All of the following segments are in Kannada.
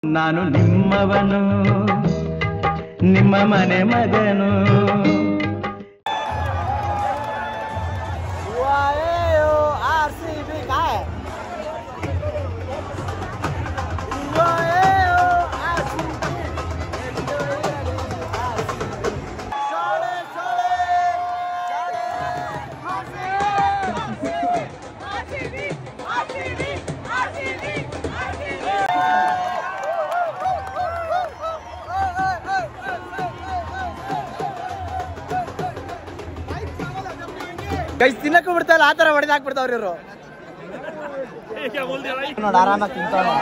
ನಾನು ನಿಮ್ಮವನು ನಿಮ್ಮ ಮನೆ ಮಗನು ಗೈಸ್ ತಿನ್ನಕ್ಕೂ ಬಿಡ್ತಾಯಿಲ್ಲ ಆ ಥರ ಹೊಡೆದು ಹಾಕ್ಬಿಡ್ತಾವ್ರಿ ಇವರು ನೋಡಿ ಆರಾಮಾಗಿ ತಿಂತಾನೆ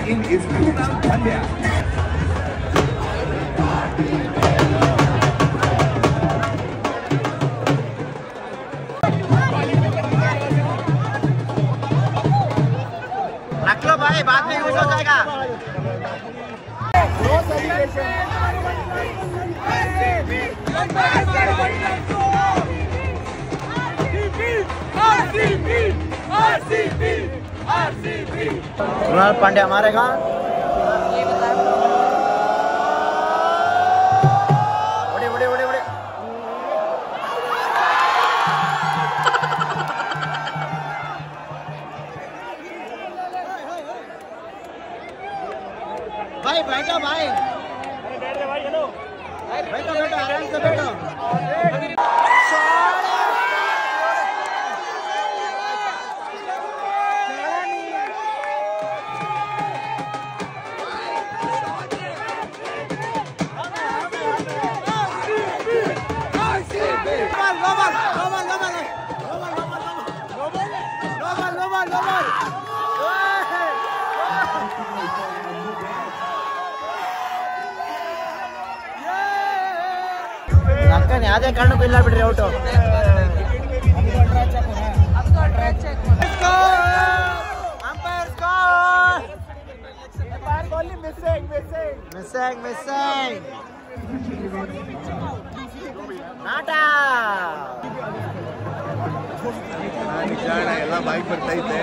in is Kunal Pandya. रख लो भाई, बाद में यूज हो जाएगा। कुणाल पांड्या मारेगा। उड़े उड़े उड़े उड़े। भाई बैठो भाई, बैठो भाई, हेलो बैठो बैठो आराम से बैठो। ಯಾವುದೇ ಕಾರಣಕ್ಕೂ ಇಲ್ಲ ಬಿಡ್ರಿ ಔಟು। ಮಿಸ್ಸಿಂಗ್ ನಾಟ ನಿಜ ಎಲ್ಲ ಬಾಯಿಗೆ ಬರ್ತೈತೆ.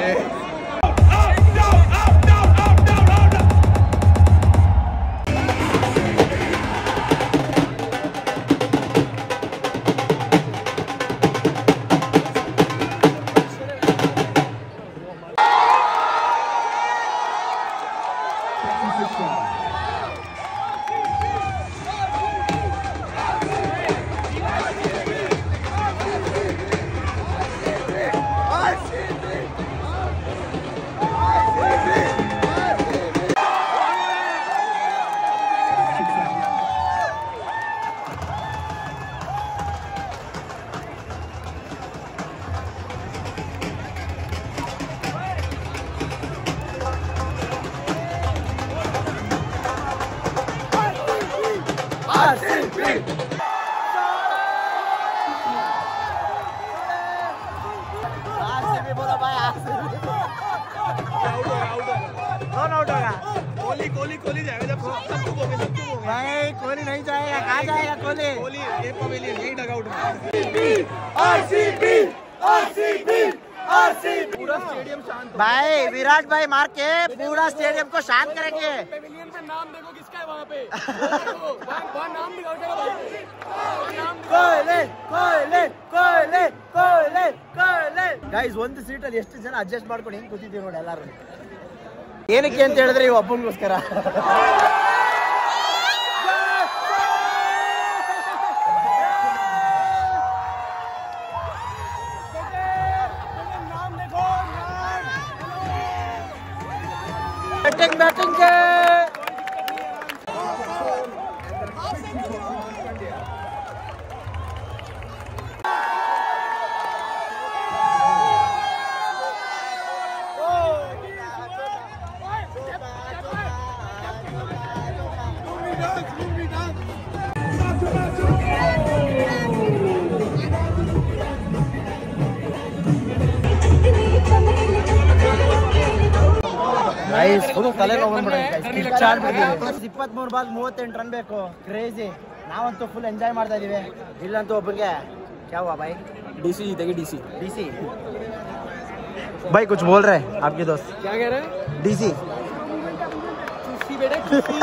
कोहली जाएगा जब सब चुप हो गए भाई कोहली नहीं जाएगा कहाँ जाएगा कोहली कोहली ये पवेलियन यही डगआउट में पूरा स्टेडियम शांत भाई विराट भाई मार के पूरा स्टेडियम को शांत करेंगे पेविलियन पे नाम देखो किसका है वहाँ पे वहाँ नाम दिखाओ कोहली कोहली कोहली कोहली कोहली ಗೈಸ್ ಒಂದು ಸೀಟ್ ಅಲ್ಲಿ ಎಷ್ಟು ಜನ ಅಡ್ಜಸ್ಟ್ ಮಾಡ್ಕೊಂಡು ಹೆಂಗ್ ಕೂತಿದ್ದೀವಿ ನೋಡಿ ಎಲ್ಲರೂ ಏನಕ್ಕೆ ಅಂತ ಹೇಳಿದ್ರೆ ಇವು ಒಬ್ಬನಿಗೋಸ್ಕರ बैटिंग बैटिंग के ಪ್ಲಸ್ 23 ಬಾಲ್ 38 ರನ್ ಬೇಕು ಕ್ರೇಜಿ ನಾವಂತೂ ಫುಲ್ ಎಂಜಾಯ್ ಮಾಡ್ತಾ ಇದೀವಿ ಇಲ್ಲಂತೂ ಒಬ್ಬರಿಗೆ क्या हुआ भाई डीसी जीतेगी डीसी डीसी भाई कुछ बोल रहे हैं आपके दोस्त क्या कह रहे हैं डीसी चुस्सी बेटे चुस्सी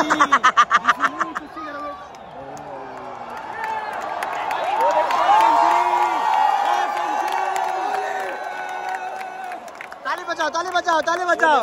ताली बजाओ ताली बजाओ ताली बजाओ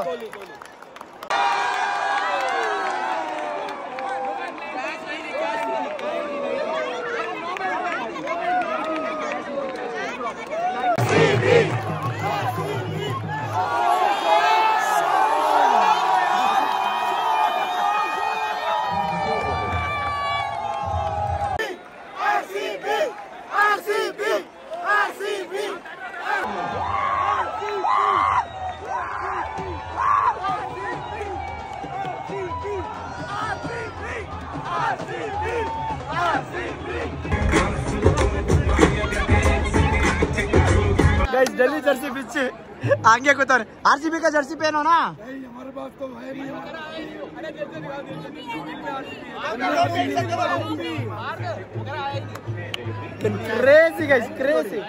जल्दी जर्सी पीछे आगे कुतर आरसीबी का जर्सी पहनो ना हमारे पास तो है क्रेजी गाइस क्रेजी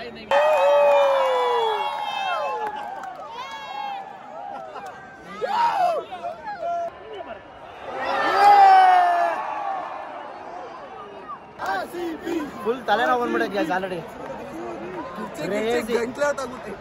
फुल ತಲೆನೋವು ಬಂದ್ಬಿಟ್ಟೆ ಗೈಸ್ ಆಲ್ರೆಡಿ ಗಂಟ್ಲಾಟ ಆಗುತ್ತೆ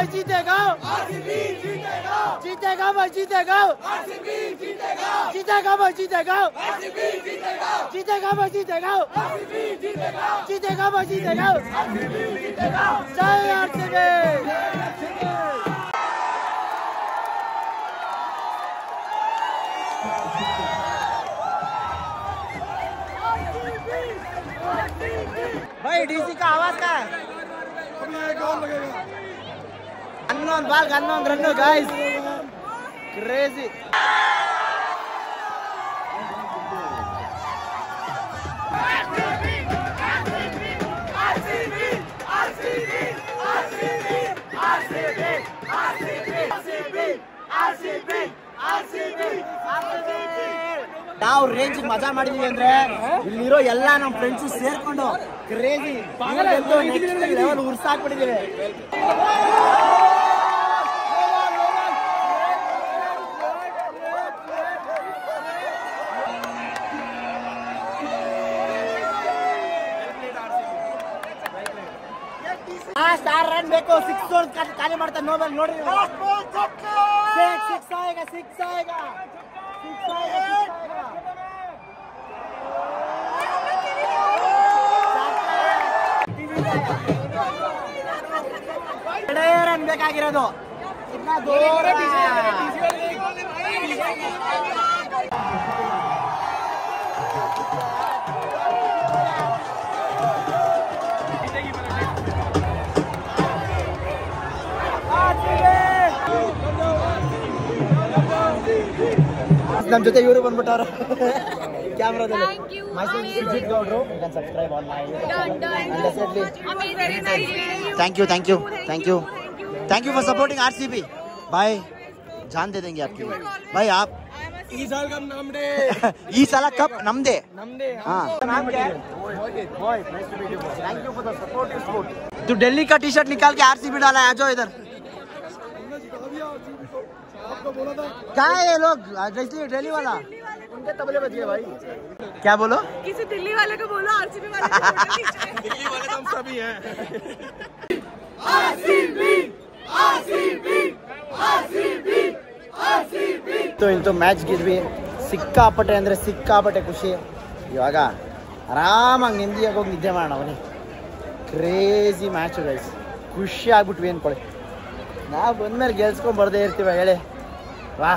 जीतेगा आरसीबी जीतेगा जीतेगा भाई जीतेगा आरसीबी जीतेगा जीतेगा भाई जीतेगा आरसीबी जीतेगा जीतेगा भाई जीतेगा आरसीबी जीतेगा जीतेगा भाई जीतेगा आरसीबी जीतेगा जय आरसीबी डीसी का आवाज का है unknown ball unknown run guys crazy ನಾವು ರೇಂಜ್ ಮಜಾ ಮಾಡಿದೀವಿ ಅಂದ್ರೆ ಇಲ್ಲಿರೋ ಎಲ್ಲ ನಮ್ಮ ಫ್ರೆಂಡ್ಸ್ ಸೇರ್ಕೊಂಡು ಕ್ರೇಜಿ ಲೆವೆಲ್ ಉರ್ಸಾಕ್ಬಿಟ್ಟಿದೀವಿ ಸ್ಟಾರ್ ರನ್ ಬೇಕು 6 ಖಾಲಿ ಮಾಡ್ತಾರೆ ನೋಬಲ್ ನೋಡಿ ಸಿಕ್ಸ್ ಆएगा ರನ್ ಬೇಕಾಗಿರೋದು ನಮ್ಮ ಜೊತೆ ಇವರು ಬಂದ್ಬಿಟ್ಟವ್ರು ಕ್ಯಾಮ್ರಾದಲ್ಲಿ ಸುಜಿತ್ ಗೌಡ್ರು subscribe on my thank you for supporting RCB भाई जान दे देंगे आपकी भाई आप इस साल का नमदे ई साला कप नमदे हां नाम क्या है bye nice to meet you thank you for the supportive support तू दिल्ली का टी-शर्ट निकाल के आरसीबी डाला है आ जाओ इधर आपको बोला था क्या है ये लोग दिल्ली वाला उनके तबले बज गए भाई क्या बोलो किसी दिल्ली वाले को बोलो आरसीबी वाले को दिल्ली वाले तो हम सभी हैं तो इंतु मैच ಗೆದ್ವಿ ಸಿಕ್ಕಾಪಟ್ಟೆ ಅಂದ್ರೆ ಸಿಕ್ಕಾಪಟ್ಟೆ ಖುಷಿ ಇವಾಗ ಆರಾಮಾಗಿ ನೆಮ್ಮದಿಯಾಗಿ ಹೋಗಿ ನಿದ್ದೆ ಮಾಡೋಣ ಅವನೇ ಕ್ರೇಜಿ ಮ್ಯಾಚ್ ಗೈಸ್ ಖುಷಿ ಆಗ್ಬಿಟ್ವಿ ಅನ್ಕೊಳ್ಳಿ ನಾವು ಬಂದ್ಮೇಲೆ ಗೆಲ್ಸ್ಕೊಂಡ್ ಬರ್ದೇ ಇರ್ತೀವಿ ಹೇಳಿ ವಾ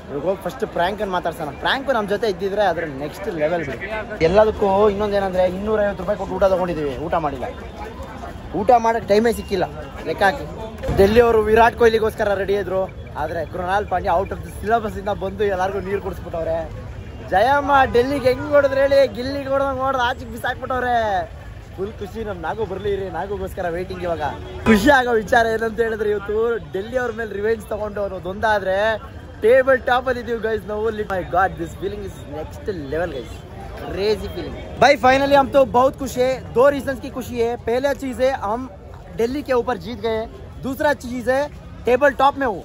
ಇವಾಗ ಹೋಗಿ ಫಸ್ಟ್ ಪ್ರ್ಯಾಂಕನ್ನು ಮಾತಾಡ್ಸೋಣ ಪ್ರ್ಯಾಂಕು ನಮ್ಮ ಜೊತೆ ಇದ್ದಿದ್ರೆ ಅದ್ರ ನೆಕ್ಸ್ಟ್ ಲೆವೆಲ್ ಬಿಡಿ ಎಲ್ಲದಕ್ಕೂ ಇನ್ನೊಂದೇನಂದ್ರೆ 250 ರೂಪಾಯಿ ಕೊಟ್ಟು ಊಟ ತೊಗೊಂಡಿದ್ದೀವಿ ಊಟ ಮಾಡಿಲ್ಲ ಊಟ ಮಾಡೋಕ್ಕೆ ಟೈಮೇ ಸಿಕ್ಕಿಲ್ಲ ಲೆಕ್ಕ ಹಾಕಿ ಡೆಲ್ಲಿಯವರು ವಿರಾಟ್ ಕೊಹ್ಲಿಗೋಸ್ಕರ ರೆಡಿ ಇದ್ರು ಆದರೆ Krunal Pandya out of the syllabus ಇಂದ ಬಂದು ಎಲ್ಲರಿಗೂ ನೀರು ಕುಡಿಸ್ಬಿಟ್ಟವ್ರೆ ಜಯಮ್ಮ ಡೆಲ್ಲಿಗೆ ಹೆಂಗ್ ಹೊಡೆದ್ರೆ ಹೇಳಿ ಗಿಲ್ಲಿಗೆ ಹೊಡೆದಂಗೆ ಹೊಡೆದು ಆಚೆಗೆ ಬಿಸಾಕ್ಬಿಟ್ಟವ್ರೆ ಫುಲ್ ಖುಷಿ ನಮ್ಮ ನಾಗು ಬರ್ಲಿ ರೀ ನಾಗುಗೋಸ್ಕರ ವೇಟಿಂಗ್ ಇವಾಗ ಖುಷಿ ಆಗೋ ವಿಚಾರ ಏನಂತ ಹೇಳಿದ್ರೆ ಇವತ್ತು ಡೆಲ್ಲಿ ಅವ್ರ ಮೇಲೆ ರಿವೆಂಜ್ ತಗೊಂಡು ಒಂದಾದ್ರೆ ಟೇಬಲ್ ಟಾಪ್ ಅಲ್ಲಿ ಇದೀವಿ ಗೈಸ್ ನಾವು my god this feeling is next level guys crazy feeling भाई फाइनली हम तो बहुत खुश है दो रीजंस की खुशी है पहला चीज है हम दिल्ली के ऊपर जीत गए दूसरा चीज है टेबल टॉप में हूँ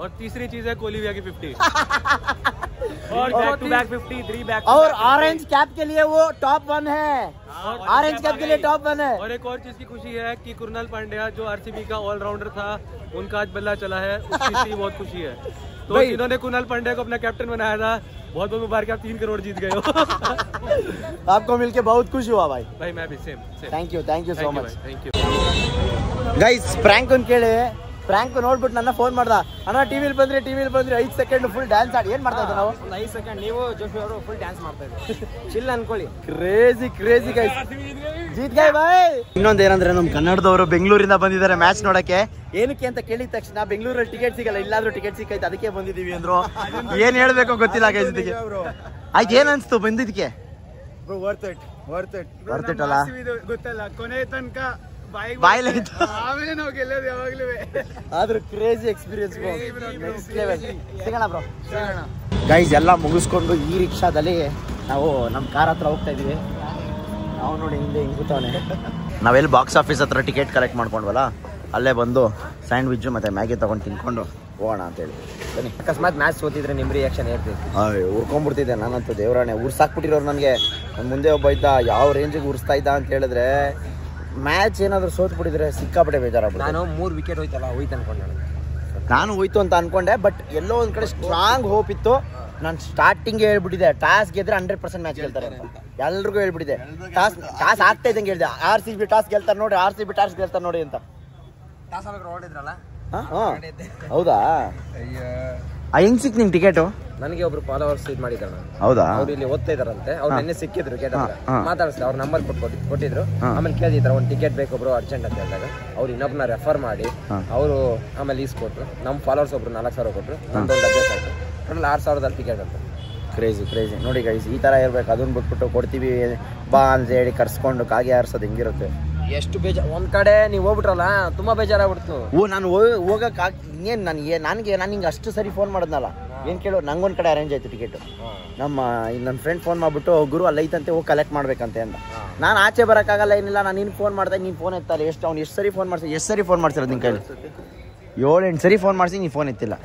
और तीसरी चीज है कोहली भैया की 50 और बैक टू बैक 50 3 बैक और ऑरेंज कैप के लिए वो टॉप 1 है ऑरेंज कैप के लिए टॉप 1 है और एक और चीज की खुशी है कि कृणाल पांड्या जो आरसीबी का ऑलराउंडर था उनका आज बल्ला चला है उसकी बहुत खुशी है तो इन्होंने कृणाल पांड्या को अपना कैप्टन बनाया था बहुत बहुत मुबारक आप 3 करोड़ जीत गए हो आपको मिलके बहुत खुश हुआ भाई भाई मैं भी same thank you so much thank you guys prank ಅಂತ ಕೇಳಿ ಪ್ರಾಂಕ್ ನೋಡ್ಬಿಟ್ಟು ನನ್ನ ಫೋನ್ ಮಾಡ್ದ ಅಣ್ಣ ಟಿವಿಲಿ ಬಂದ್ರೆ 5 ಸೆಕೆಂಡ್ ಫುಲ್ ಡ್ಯಾನ್ಸ್ ಆಡಿ ಏನ್ ಮಾಡ್ತಾ ಇದ್ದ ನಾವು 5 ಸೆಕೆಂಡ್ ನೀವು ಜೋಶಿ ಅವರು ಫುಲ್ ಡ್ಯಾನ್ಸ್ ಮಾಡ್ತಾ ಇದ್ದೀವಿ ಚಿಲ್ ಅನ್ಕೊಳ್ಳಿ ಕ್ರೇಜಿ ಗೈಸ್ ಜೀತ್ ಗೈ ಬಾಯ್ ಇನ್ನೊಂದೇನಂದ್ರೆ ನಮ್ಮ ಕನ್ನಡದವರು ಬೆಂಗಳೂರಿಂದ ಬಂದಿದ್ದಾರೆ ಮ್ಯಾಚ್ ನೋಡಕ್ಕೆ ಏನಕ್ಕೆ ಅಂತ ಕೇಳಿದ ತಕ್ಷಣ ಬೆಂಗಳೂರಲ್ಲಿ ಟಿಕೆಟ್ ಸಿಗಲ್ಲ ಇಲ್ಲಾದ್ರೂ ಟಿಕೆಟ್ ಸಿಕ್ಕೈತೆ ಅದಕ್ಕೆ ಬಂದಿದೀವಿ ಅಂದ್ರು ಏನ್ ಹೇಳ್ಬೇಕೋ ಗೊತ್ತಿಲ್ಲ ಗೈಸ್ ಇದಕ್ಕೆ ಆಯ್ತು ಏನ್ ಅನ್ಸ್ತು ಬಂದಿದ್ದಕ್ಕೆ ವರ್ತ್ ಇಟ್ ಅಲ್ಲ ಗೊತ್ತಲ್ಲ ಕೊನೆ ತನಕ ಬಾಯ್ಲಿ ಆಮೇಲೆ ನಾವು ಗೆಲ್ಲೋದು ಯಾವಾಗ್ಲೂ ಆದ್ರೂ ಕ್ರೇಜಿ ಎಕ್ಸ್ಪೀರಿಯನ್ಸ್ ನೆಕ್ಸ್ಟ್ ಲೆವೆಲ್ ಸಿಗೋಣ ಬ್ರೋ ಗೈಸ್ ಎಲ್ಲ ಮುಗಿಸ್ಕೊಂಡು ಈ ರಿಕ್ಷಾದಲ್ಲಿ ನಾವು ನಮ್ಮ ಕಾರ್ ಹತ್ರ ಹೋಗ್ತಾ ಇದೀವಿ ನಾವು ನೋಡಿ ಹಿಂದೆ ಹಿಂಗ್ ಕೂತವನೆ ನಾವೆಲ್ಲಿ ಬಾಕ್ಸ್ ಆಫೀಸ್ ಹತ್ರ ಟಿಕೆಟ್ ಕಲೆಕ್ಟ್ ಮಾಡ್ಕೊಂಡ್ವಲ್ಲ ಅಲ್ಲೇ ಬಂದು ಸ್ಯಾಂಡ್ವಿಚ್ ಮತ್ತೆ ಮ್ಯಾಗಿ ತಗೊಂಡು ತಿನ್ಕೊಂಡು ಹೋಗೋಣ ಅಂತೇಳಿ ಬನ್ನಿ ಅಕಸ್ಮಾತ್ ಮ್ಯಾಚ್ ಸೋತಿದ್ರೆ ನಿಮ್ ರಿಯಾಕ್ಷನ್ ಇರ್ತೀವಿ ಉರ್ಕೊಂಡ್ಬಿಡ್ತಿದ್ದೆ ನಾನಂತೂ ದೇವರಾಣೆ ಉರ್ಸಾಕ್ಬಿಟ್ಟಿರೋರು ನನಗೆ ನನ್ನ ಮುಂದೆ ಒಬ್ಬ ಇದ್ದ ಯಾವ ರೇಂಜಿಗೆ ಉರ್ಸ್ತಾ ಇದ್ದ ಅಂತ ಹೇಳಿದ್ರೆ ಮ್ಯಾಚ್ ಏನಾದ್ರು ಸೋತ್ಬಿಟ್ಟಿದ್ರೆ ಸಿಕ್ಕಾಪಟ್ಟೆ ಬೇಜಾರಾಗ್ಬಿಟ್ಟು ನಾನು 3 ವಿಕೆಟ್ ಹೋಯ್ತಲ್ಲ ಹೋಯ್ತು ಅನ್ಕೊಂಡೆ ನಾನು ಹೋಯ್ತು ಅಂತ ಅನ್ಕೊಂಡೆ ಬಟ್ ಎಲ್ಲೋ ಒಂದ್ ಕಡೆ ಸ್ಟ್ರಾಂಗ್ ಹೋಪ್ ಇತ್ತು ನಾನು ಸ್ಟಾರ್ಟಿಂಗ್ ಹೇಳ್ಬಿಟ್ಟಿದೆ ಟಾಸ್ ಗೆದ್ರೆ 100% ಮ್ಯಾಚ್ ಗೆಲ್ತಾರೆ ಅಂತ ಎಲ್ರಿಗೂ ಹೇಳ್ಬಿಟ್ಟಿದೆ ಟಾಸ್ ಆಗ್ತಾ ಇದ್ದಂಗೆ ಹೇಳಿದೆ RCB ಟಾಸ್ ಗೆಲ್ತಾರೆ ನೋಡಿ RCB ಟಾಸ್ ಗೆಲ್ತಾರೆ ನೋಡಿ ಅಂತ ಟಾಸ್ ಆಗಿ ಹೊರಡಿದ್ರಲ್ಲ ಹೌದಾ ಹೆಂಗ್ ಸಿಕ್ ನಿಂಗೆ ಟಿಕೆಟು? ನನಗೆ ಒಬ್ರು ಫಾಲೋವರ್ಸ್ ಇದು ಮಾಡಿದ್ರು. ಹೌದಾ? ಅವ್ರು ಇಲ್ಲಿ ಓದ್ತಾ ಇದಾರಂತೆ. ಅವ್ರು ನೆನ್ನೆ ಸಿಕ್ಕಿದ್ರು ಮಾತಾಡಿಸ್ದೆ. ಅವ್ರ ನಂಬರ್ ಕೊಟ್ಟಿದ್ರು. ಆಮೇಲೆ ಕೇಳಿದ್ರ ಒಂದು ಟಿಕೆಟ್ ಬೇಕು ಬ್ರೋ ಅರ್ಜೆಂಟ್ ಅಂತ ಹೇಳಿದಾಗ ಅವ್ರು ಇನ್ನೊಬ್ಬನ ರೆಫರ್ ಮಾಡಿ ಅವರು ಆಮೇಲೆ ಈಸ್ಕೊಟ್ರು. ನಮ್ಮ ಫಾಲೋವರ್ಸ್ ಒಬ್ರು 4,000 ಕೊಟ್ಟರು. ನಮ್ದೊಂದು ಅಡ್ಜಸ್ಟ್ ಆಯ್ತು. ಟೋಟಲ್ 6,000 ಟಿಕೆಟ್ ಅಂತ. ಕ್ರೇಜಿ ನೋಡಿ ಗೈಸ್, ಈ ಥರ ಇರ್ಬೇಕು. ಅದನ್ನ ಬಿಟ್ಬಿಟ್ಟು ಕೊಡ್ತೀವಿ ಬಾ ಅಂತ ಹೇಳಿ ಕರ್ಸ್ಕೊಂಡು ಕಾಗೆ ಆರಿಸೋದು ಹೆಂಗಿರುತ್ತೆ. ಎಷ್ಟು ಒಂದ್ ಕಡೆ ನೀವು ಹೋಗ್ಬಿಟ್ರಲ್ಲ ತುಂಬಾ ಬೇಜಾರಾಗ್ಬಿಡ್ತು. ನಾನು ಹೋಗಕ್ಕೆ ಇನ್ನೇನು ನನಗೆ ಹಿಂಗೆ ಅಷ್ಟು ಸರಿ ಫೋನ್ ಮಾಡಿದ್ನಲ್ಲ, ಏನು ಕೇಳು, ನಂಗೊಂದು ಕಡೆ ಅರೇಂಜ್ ಆಯ್ತು ಟಿಕೆಟ್. ನನ್ನ ಫ್ರೆಂಡ್ ಫೋನ್ ಮಾಡಿಬಿಟ್ಟು ಗುರು ಅಲ್ಲಿ ಐತಂತೆ ಹೋಗಿ ಕಲೆಕ್ಟ್ ಮಾಡ್ಬೇಕಂತೆ ಅಂದ. ನಾನು ಆಚೆ ಬರೋಕ್ಕಾಗಲ್ಲ, ಏನಿಲ್ಲ, ನಾನು ನಿನ್ಗೆ ಫೋನ್ ಮಾಡಿದೆ, ನೀನು ಫೋನ್ ಎತ್ತಲ್ಲ. ಅವ್ನು ಎಷ್ಟು ಸರಿ ಫೋನ್ ಮಾಡ್ಸಿರೋದು ನಿನ್ನ ಕೈಲಿ? 7-8 ಸರಿ ಫೋನ್ ಮಾಡಿಸಿ ನೀನು ಫೋನ್ ಎತ್ತಿಲ್ಲ.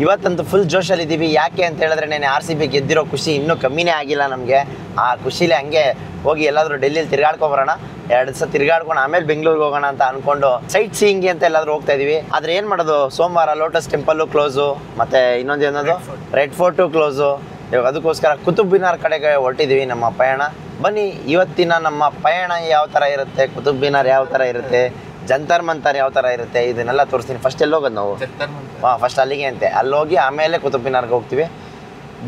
ಇವತ್ತಂತೂ ಫುಲ್ ಜೋಶಲ್ಲಿ ಇದ್ದೀವಿ. ಯಾಕೆ ಅಂತ ಹೇಳಿದ್ರೆ ನೆನೆ RCB ಗೆದ್ದಿರೋ ಖುಷಿ ಇನ್ನೂ ಕಮ್ಮಿನೇ ಆಗಿಲ್ಲ ನಮಗೆ. ಆ ಖುಷಿಲಿ ಹಂಗೆ ಹೋಗಿ ಎಲ್ಲಾದರೂ ಡೆಲ್ಲಿಲಿ ತಿರ್ಗಾಡ್ಕೊಂಬರೋಣ, 2 ದಿವಸ ತಿರ್ಗಾಡ್ಕೊಂಡು ಆಮೇಲೆ ಬೆಂಗಳೂರಿಗೆ ಹೋಗೋಣ ಅಂತ ಅನ್ಕೊಂಡು ಸೈಟ್ ಸೀಯಿಂಗ್ ಅಂತ ಎಲ್ಲಾದರೂ ಹೋಗ್ತಾ ಇದೀವಿ. ಆದರೆ ಏನು ಮಾಡೋದು, ಸೋಮವಾರ ಲೋಟಸ್ ಟೆಂಪಲ್ಲು ಕ್ಲೋಸು, ಮತ್ತು ಇನ್ನೊಂದು ಏನದು ರೆಡ್ ಫೋರ್ಟು ಕ್ಲೋಸು. ಇವಾಗ ಅದಕ್ಕೋಸ್ಕರ ಕುತುಬ್ ಮಿನಾರ್ ಕಡೆಗೆ ಹೊರಟಿದ್ದೀವಿ ನಮ್ಮ ಪಯಣ. ಬನ್ನಿ ಇವತ್ತಿನ ನಮ್ಮ ಪಯಣ ಯಾವ ಥರ ಇರುತ್ತೆ, ಕುತುಬ್ ಮಿನಾರ್ ಯಾವ ಥರ ಇರುತ್ತೆ, ಜಂತರ್ ಮಂತರ್ ಯಾವ ಥರ ಇರುತ್ತೆ, ಇದನ್ನೆಲ್ಲ ತೋರಿಸ್ತೀನಿ. ಫಸ್ಟ್ ಎಲ್ಲಿ ಹೋಗೋದು ನಾವು? ಫಸ್ಟ್ ಅಲ್ಲಿಗೆ ಅಂತೆ, ಅಲ್ಲಿ ಹೋಗಿ ಆಮೇಲೆ ಕುತುಬ್ ಮಿನಾರ್ಗೆ ಹೋಗ್ತೀವಿ.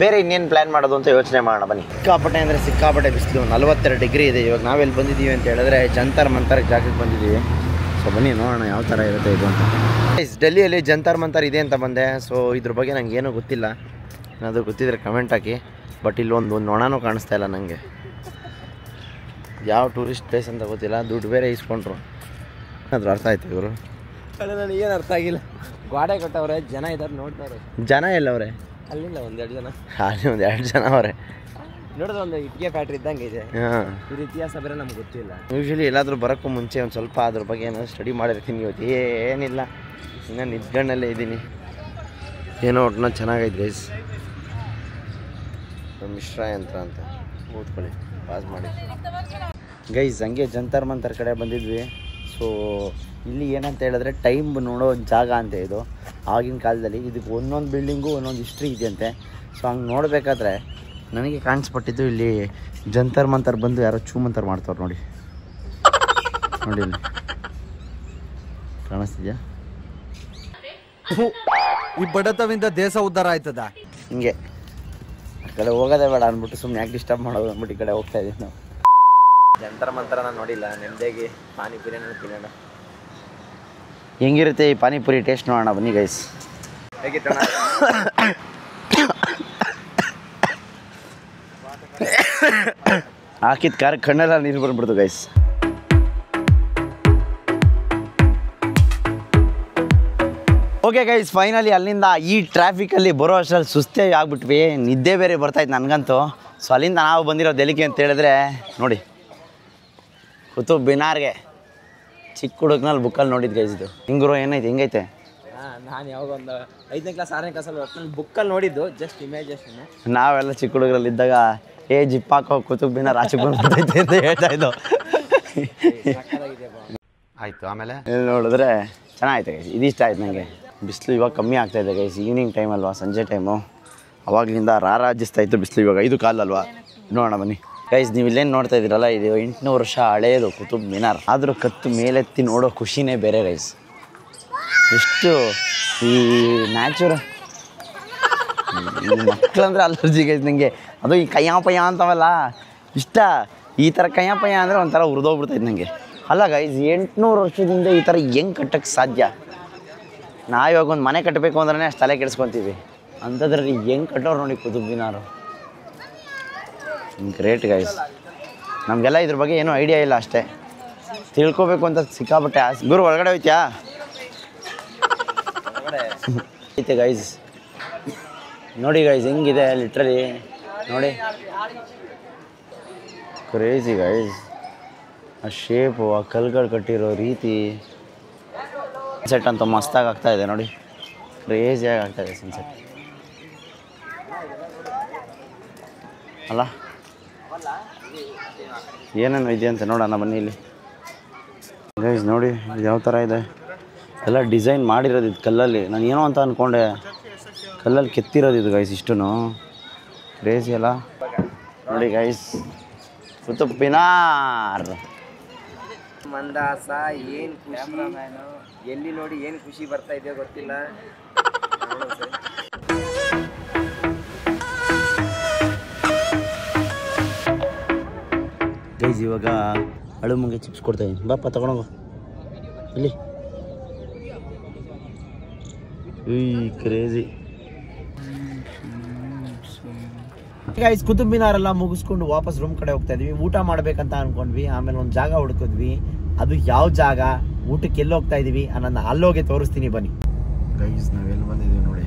ಬೇರೆ ಇನ್ನೇನು ಪ್ಲ್ಯಾನ್ ಮಾಡೋದು ಅಂತ ಯೋಚನೆ ಮಾಡೋಣ ಬನ್ನಿ. ಸಿಕ್ಕಾಪಟ್ಟೆ ಅಂದರೆ ಸಿಕ್ಕಾಪಟ್ಟೆ ಬಿಸಿಲು, 42 ಡಿಗ್ರಿ ಇದೆ. ಇವಾಗ ನಾವೆಲ್ಲಿ ಬಂದಿದ್ದೀವಿ ಅಂತ ಹೇಳಿದ್ರೆ ಜಂತರ್ ಮಂತರ್ ಜಾಗಕ್ಕೆ ಬಂದಿದ್ದೀವಿ. ಸೊ ಬನ್ನಿ ನೋಡೋಣ ಯಾವ ಥರ ಇರುತ್ತೆ ಇದು ಅಂತ. ಡೆಲ್ಲಿಯಲ್ಲಿ ಜಂತರ್ ಮಂತರ್ ಇದೆ ಅಂತ ಬಂದೆ. ಸೊ ಇದ್ರ ಬಗ್ಗೆ ನಂಗೆ ಏನೂ ಗೊತ್ತಿಲ್ಲ, ಏನಾದರೂ ಗೊತ್ತಿದ್ರೆ ಕಮೆಂಟ್ ಹಾಕಿ. ಬಟ್ ಇಲ್ಲಿ ಒಂದು ನೊಣನೂ ಕಾಣಿಸ್ತಾ ಇಲ್ಲ ನನಗೆ. ಯಾವ ಟೂರಿಸ್ಟ್ ಪ್ಲೇಸ್ ಅಂತ ಗೊತ್ತಿಲ್ಲ, ದುಡ್ಡು ಬೇರೆ ಇಸ್ಕೊಂಡ್ರು. ಅದ್ರ ಅರ್ಥ ಆಯ್ತು ಇವರು? ನನಗೇನು ಅರ್ಥ ಆಗಿಲ್ಲ. ಗಾಡೆ ಕೊಟ್ಟವ್ರೆ, ಜನ ಇದ್ದಾರೆ ನೋಡ್ತಾರೆ. ಜನ ಎಲ್ಲವ್ರೆ? ಅಲ್ಲಿಂದ 1-2 ಜನ, ಅಲ್ಲಿ 1-2 ಜನ ಅವರೇ. ನೋಡಿದ್ರೆ ಒಂದು ಇಟ್ಟಿಗೆ ಫ್ಯಾಕ್ಟ್ರಿ ಇದ್ದಂಗೆ ಇದೆ. ಹಾಂ, ಇದ್ರ ಇತಿಹಾಸ ಬೇರೆ ನಮ್ಗೆ ಗೊತ್ತಿಲ್ಲ. ಯೂಶ್ವಲಿ ಎಲ್ಲಾದರೂ ಬರೋಕ್ಕೂ ಮುಂಚೆ ಒಂದು ಸ್ವಲ್ಪ ಅದ್ರ ಬಗ್ಗೆ ಏನಾದ್ರು ಸ್ಟಡಿ ಮಾಡಿರ್ತೀನಿ. ಇವತ್ತು ಏನಿಲ್ಲ, ಇನ್ನೂ ನಿದ್ಗಣ್ಣಲ್ಲೇ ಇದ್ದೀನಿ. ಏನೋ ಒಟ್ಟಿನ ಚೆನ್ನಾಗೈತೆ ಗೈಸ್. ಮಿಶ್ರಾ ಯಂತ್ರ ಅಂತ ಓದ್ಕೊಳ್ಳಿ, ಪಾಸ್ ಮಾಡಿ ಗೈಸ್. ಹಂಗೆ ಜಂತರ್ ಮಂತರ್ ಕಡೆ ಬಂದಿದ್ವಿ. ಸೊ ಇಲ್ಲಿ ಏನಂತ ಹೇಳಿದ್ರೆ ಟೈಮ್ ನೋಡೋ ಜಾಗ ಅಂತ ಇದು. ಆಗಿನ ಕಾಲದಲ್ಲಿ ಇದಕ್ಕೆ ಒಂದೊಂದು ಬಿಲ್ಡಿಂಗು ಒಂದೊಂದು ಹಿಸ್ಟ್ರಿ ಇದೆಯಂತೆ. ಸೊ ಹಂಗೆ ನೋಡಬೇಕಾದ್ರೆ ನನಗೆ ಕಾಣಿಸ್ಪಟ್ಟಿದ್ದು ಇಲ್ಲಿ ಜಂತರ್ ಮಂತರ್ ಬಂದು ಯಾರೋ ಮಂತರ್ ಮಾಡ್ತಾವ್ರು ನೋಡಿ. ನೋಡಿ ಇಲ್ಲಿ ಕಾಣಿಸ್ತಿದ್ಯಾ? ಈ ಬಡತವಿಂದ ದೇಶ ಉದ್ಧಾರ ಆಯ್ತದ. ಹಿಂಗೆ ಆ ಕಡೆ ಹೋಗೋದೇ ಬೇಡ ಅಂದ್ಬಿಟ್ಟು ಸುಮ್ಮನೆ ಯಾಕೆ ಡಿಸ್ಟರ್ಬ್ ಮಾಡೋದು ಅಂದ್ಬಿಟ್ಟು ಈ ಕಡೆ ಹೋಗ್ತಾ ಇದ್ದೀವಿ ನಾವು. ಜಂತರ ಮಂತರ ನಾನು ನೋಡಿಲ್ಲ, ನೆಮ್ಮದಿಯಾಗಿ ಪಾನಿಪುರಿನ ತಿನ್ನೋಣ. ಹೆಂಗಿರುತ್ತೆ ಈ ಪಾನಿಪುರಿ ಟೇಸ್ಟ್ ನೋಡೋಣ ಬನ್ನಿ ಗೈಸ್. ಹೇಗಿತ್ತು? ಹಾಕಿದ ಕಾರ್ ಕಣ್ಣೆಲ್ಲ ನೀರು ಬಂದ್ಬಿಡ್ತು ಗೈಸ್. ಓಕೆ ಗೈಸ್, ಫೈನಲಿ ಅಲ್ಲಿಂದ ಈ ಟ್ರಾಫಿಕಲ್ಲಿ ಬರೋ ಅಷ್ಟರಲ್ಲಿ ಸುಸ್ತೇ ಆಗ್ಬಿಟ್ವಿ. ನಿದ್ದೆ ಬೇರೆ ಬರ್ತಾಯಿತ್ತು ನನಗಂತೂ. ಸೊ ಅಲ್ಲಿಂದ ನಾವು ಬಂದಿರೋದು ಎಲ್ಲಿಗೆ ಅಂತ ಹೇಳಿದ್ರೆ ನೋಡಿ, ಕುತುಬ್ ಮಿನಾರ್ಗೆ. ಚಿಕ್ಕ ಹುಡುಗನಲ್ಲಿ ಬುಕ್ಕಲ್ಲಿ ನೋಡಿದ್ದು ಗೈಸ್ ಇದು. ಹಿಂಗುರು ಏನೈತೆ, ಹೆಂಗೈತೆ? ನಾನು ಯಾವಾಗ ಒಂದು 5ನೇ ಕ್ಲಾಸ್ 6ನೇ ಕ್ಲಾಸಲ್ಲಿ ಒಟ್ಟಿನಲ್ಲಿ ಬುಕ್ಕಲ್ಲಿ ನೋಡಿದ್ದು, ಜಸ್ಟ್ ಇಮ್ಯಾಜಿನೇಷನ್. ನಾವೆಲ್ಲ ಚಿಕ್ಕ ಹುಡುಗರಲ್ಲಿದ್ದಾಗ ಜಿಪ್ ಹಾಕೋ ಕುತುಬ್ ಮಿನಾರ್ ಆಚೆ ಬಂದ್ಬಿಟ್ಟೈತೆ ಅಂತ ಹೇಳ್ತಾ ಇದ್ದು. ಆಯಿತು, ಆಮೇಲೆ ನೋಡಿದ್ರೆ ಚೆನ್ನಾಗೈತೆ ಗೈಸ್. ಇದಿಷ್ಟ ಆಯ್ತು ನನಗೆ. ಬಿಸಿಲು ಇವಾಗ ಕಮ್ಮಿ ಆಗ್ತಾಯಿದೆ ಗೈಸ್. ಈವ್ನಿಂಗ್ ಟೈಮ್ ಅಲ್ವಾ, ಸಂಜೆ ಟೈಮು. ಅವಾಗಲಿಂದ ರಾರಾಜಿಸ್ತಾ ಇತ್ತು ಬಿಸಿಲು. ಇವಾಗ 5 ಕಾಲಲ್ವಾ, ನೋಡೋಣ ಬನ್ನಿ ಗೈಸ್. ನೀವು ಇಲ್ಲೇನು ನೋಡ್ತಾ ಇದ್ದೀರಲ್ಲ, ಇದು 800 ವರ್ಷ ಹಳೆಯದು ಕುತುಬ್ ಮಿನಾರ್. ಆದರೂ ಕತ್ತು ಮೇಲೆತ್ತಿ ನೋಡೋ ಖುಷಿನೇ ಬೇರೆ ಗೈಸ್. ಎಷ್ಟು ಈ ನ್ಯಾಚುರಲ್. ಈ ಮಕ್ಕಳಂದ್ರೆ ಅಲರ್ಜಿ ಗೈಸ್ ನನಗೆ. ಅದು ಈ ಕಯ್ಯ ಪಯ್ಯ ಅಂತವಲ್ಲ ಇಷ್ಟ. ಈ ಥರ ಕಯ್ಯ ಪಯ್ಯ ಅಂದರೆ ಒಂಥರ ಉರಿದೋಗ್ಬಿಡ್ತೈತೆ ನನಗೆ. ಅಲ್ಲ ಗೈಸ್, 800 ವರ್ಷದಿಂದ ಈ ಥರ ಹೆಂಗೆ ಕಟ್ಟಕ್ಕೆ ಸಾಧ್ಯ? ನಾವಿವಾಗ ಒಂದು ಮನೆ ಕಟ್ಟಬೇಕು ಅಂದ್ರೆ ಅಷ್ಟು ತಲೆ ಕೆಡಿಸ್ಕೊತೀವಿ. ಅಂಥದ್ರಲ್ಲಿ ಹೆಂಗೆ ಕಟ್ಟೋರು ನೋಡಿ ಕುತುಬ್ ಮಿನಾರು. Great guys. ನಮಗೆಲ್ಲ ಇದ್ರ ಬಗ್ಗೆ ಏನೂ ಐಡಿಯಾ ಇಲ್ಲ, ಅಷ್ಟೇ ತಿಳ್ಕೊಬೇಕು ಅಂತ ಸಿಕ್ಕಾಪಟ್ಟೆ ಆಸೆ. ಗುರು ಒಳಗಡೆ ಹೋಯ್ತ್ಯಾ? ಐತೆ ಗೈಸ್. ನೋಡಿ ಗೈಸ್ ಹೆಂಗಿದೆ ಲಿಟ್ರಲಿ ನೋಡಿ. Crazy guys. ಆ ಶೇಪು, ಆ ಕಲ್ಗಳು ಕಟ್ಟಿರೋ ರೀತಿ, ಸನ್ಸೆಟ್ ಅಂತೂ ಮಸ್ತಾಗಿ ಆಗ್ತಾಯಿದೆ ನೋಡಿ. ಕ್ರೇಜಿಯಾಗಿ ಆಗ್ತಾಯಿದೆ ಸನ್ಸೆಟ್ ಅಲ್ಲ. ಏನೇನು ಇದೆ ಅಂತ ನೋಡೋಣ ಬನ್ನಿ ಇಲ್ಲಿ ಗೈಸ್. ನೋಡಿ ಇದು ಯಾವ ಥರ ಇದೆ, ಎಲ್ಲ ಡಿಸೈನ್ ಮಾಡಿರೋದು ಇದು ಕಲ್ಲಲ್ಲಿ. ನಾನು ಏನೋ ಅಂತ ಅಂದ್ಕೊಂಡೆ, ಕಲ್ಲಲ್ಲಿ ಕೆತ್ತಿರೋದು ಇದು ಗೈಸ್. ಇಷ್ಟು ಕ್ರೇಜಿ ಅಲ್ಲ. ನೋಡಿ ಗೈಸ್, ಕುತುಬ್ ಮಿನಾರ್. ಮಂದಾಸ ಏನು ಖುಷಿ, ಎಲ್ಲಿ ನೋಡಿ ಏನು ಖುಷಿ ಬರ್ತಾ ಇದೆಯೋ ಗೊತ್ತಿಲ್ಲ. ಗೈಸ್ ಇವಾಗ ಅಳು ಮುಂಗೆ ಚಿಪ್ಸ್ ಕೊಡ್ತಾಯಿದ್ದೀನಿ, ಬಾಪ ತಗೊಂಡೋಗು ಇಲ್ಲಿ. ಕ್ರೇಜಿ ಗೈಸ್, ಕುತುಬ್ ಮಿನಾರ್ ಎಲ್ಲ ಮುಗಿಸ್ಕೊಂಡು ವಾಪಸ್ ರೂಮ್ ಕಡೆ ಹೋಗ್ತಾ ಇದೀವಿ. ಊಟ ಮಾಡ್ಬೇಕಂತ ಅನ್ಕೊಂಡ್ವಿ, ಆಮೇಲೆ ಒಂದು ಜಾಗ ಹುಡುಕಿದ್ವಿ. ಅದು ಯಾವ ಜಾಗ, ಊಟಕ್ಕೆ ಎಲ್ಲಿ ಹೋಗ್ತಾ ಇದೀವಿ ಅನ್ನೋದನ್ನ ಅಲ್ಲೋಗೆ ತೋರಿಸ್ತೀನಿ ಬನ್ನಿ. ಗೈಸ್ ನಾವೆಲ್ಲಿ ಬಂದಿದ್ದೀವಿ ನೋಡಿ,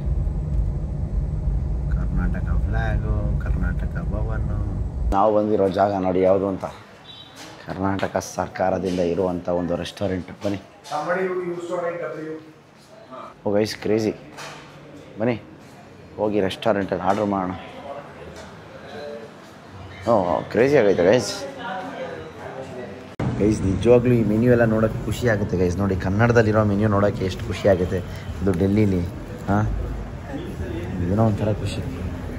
ಕರ್ನಾಟಕ ಫ್ಲಾಗು, ಕರ್ನಾಟಕ ಭವನ. ನಾವು ಬಂದಿರೋ ಜಾಗ ನೋಡಿ ಯಾವುದು ಅಂತ, ಕರ್ನಾಟಕ ಸರ್ಕಾರದಿಂದ ಇರುವಂಥ ಒಂದು ರೆಸ್ಟೋರೆಂಟ್. ಬನ್ನಿ. ಓ ಗೈಸ್ ಕ್ರೇಜಿ, ಬನ್ನಿ ಹೋಗಿ ರೆಸ್ಟೋರೆಂಟಲ್ಲಿ ಆರ್ಡ್ರ್ ಮಾಡೋಣ. ಕ್ರೇಜಿ ಆಗೈತೆ ಗೈಸ್. ಗೈಸ್ ನಿಜವಾಗ್ಲೂ ಈ ಮೆನ್ಯೂ ಎಲ್ಲ ನೋಡೋಕ್ಕೆ ಖುಷಿ ಆಗುತ್ತೆ ಗೈಸ್. ನೋಡಿ ಕನ್ನಡದಲ್ಲಿರೋ ಮೆನ್ಯೂ ನೋಡೋಕ್ಕೆ ಎಷ್ಟು ಖುಷಿ ಆಗುತ್ತೆ. ಇದು ಡೆಲ್ಲಿಲಿ ಏನೋ ಒಂಥರ ಖುಷಿ.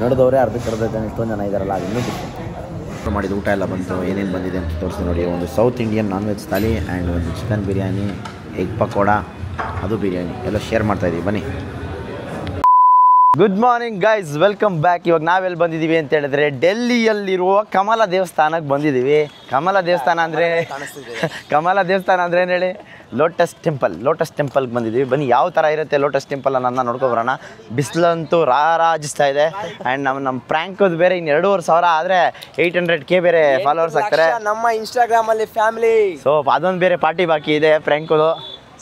ನೋಡಿದವರೇ ಅರ್ಧಕ್ಕೆ ಜನ ಎಷ್ಟೊಂದು ಜನ ಇದ್ದಾರಲ್ಲ, ಅದು ಇನ್ನೂ ಖುಷಿ. ಮಾಡಿದ ಊಟ ಎಲ್ಲ ಬಂತು, ಏನೇನು ಬಂದಿದೆ ಅಂತ ತೋರಿಸ್ತೀನಿ ನೋಡಿ. ಒಂದು south Indian non veg thali and ಒಂದು ಚಿಕನ್ ಬಿರಿಯಾನಿ, ಎಗ್ ಪಕೋಡ, ಅದು ಬಿರಿಯಾನಿ ಎಲ್ಲ ಶೇರ್ ಮಾಡ್ತಾಯಿದ್ದೀವಿ ಬನ್ನಿ. Good morning guys, welcome back. ಇವಾಗ ನಾವೆಲ್ಲಿ ಬಂದಿದ್ದೀವಿ ಅಂತ ಹೇಳಿದ್ರೆ ಡೆಲ್ಲಿಯಲ್ಲಿರುವ ಕಮಲ ದೇವಸ್ಥಾನಕ್ಕೆ ಬಂದಿದ್ದೀವಿ. ಕಮಲ ದೇವಸ್ಥಾನ ಅಂದರೆ ಏನು ಹೇಳಿ, ಲೋಟಸ್ ಟೆಂಪಲ್ಗೆ ಬಂದಿದ್ದೀವಿ. ಬನ್ನಿ ಯಾವ ಥರ ಇರುತ್ತೆ ಲೋಟಸ್ ಟೆಂಪಲ್ ಅನ್ನೋದನ್ನ ನೋಡ್ಕೊಬರೋಣ. ಬಿಸಿಲಂತೂ ರಾರಾಜಿಸ್ತಾ ಇದೆ. ಆ್ಯಂಡ್ ನಮ್ಮ ಪ್ರ್ಯಾಂಕದು ಬೇರೆ ಇನ್ನು 2,500 ಆದರೆ 800K ಬೇರೆ ಫಾಲೋವರ್ಸ್ ಆಗ್ತಾರೆ ನಮ್ಮ ಇನ್ಸ್ಟಾಗ್ರಾಮಲ್ಲಿ ಫ್ಯಾಮಿಲಿ. ಸೊ ಅದೊಂದು ಬೇರೆ ಪಾರ್ಟಿ ಬಾಕಿ ಇದೆ ಪ್ರ್ಯಾಂಕದು.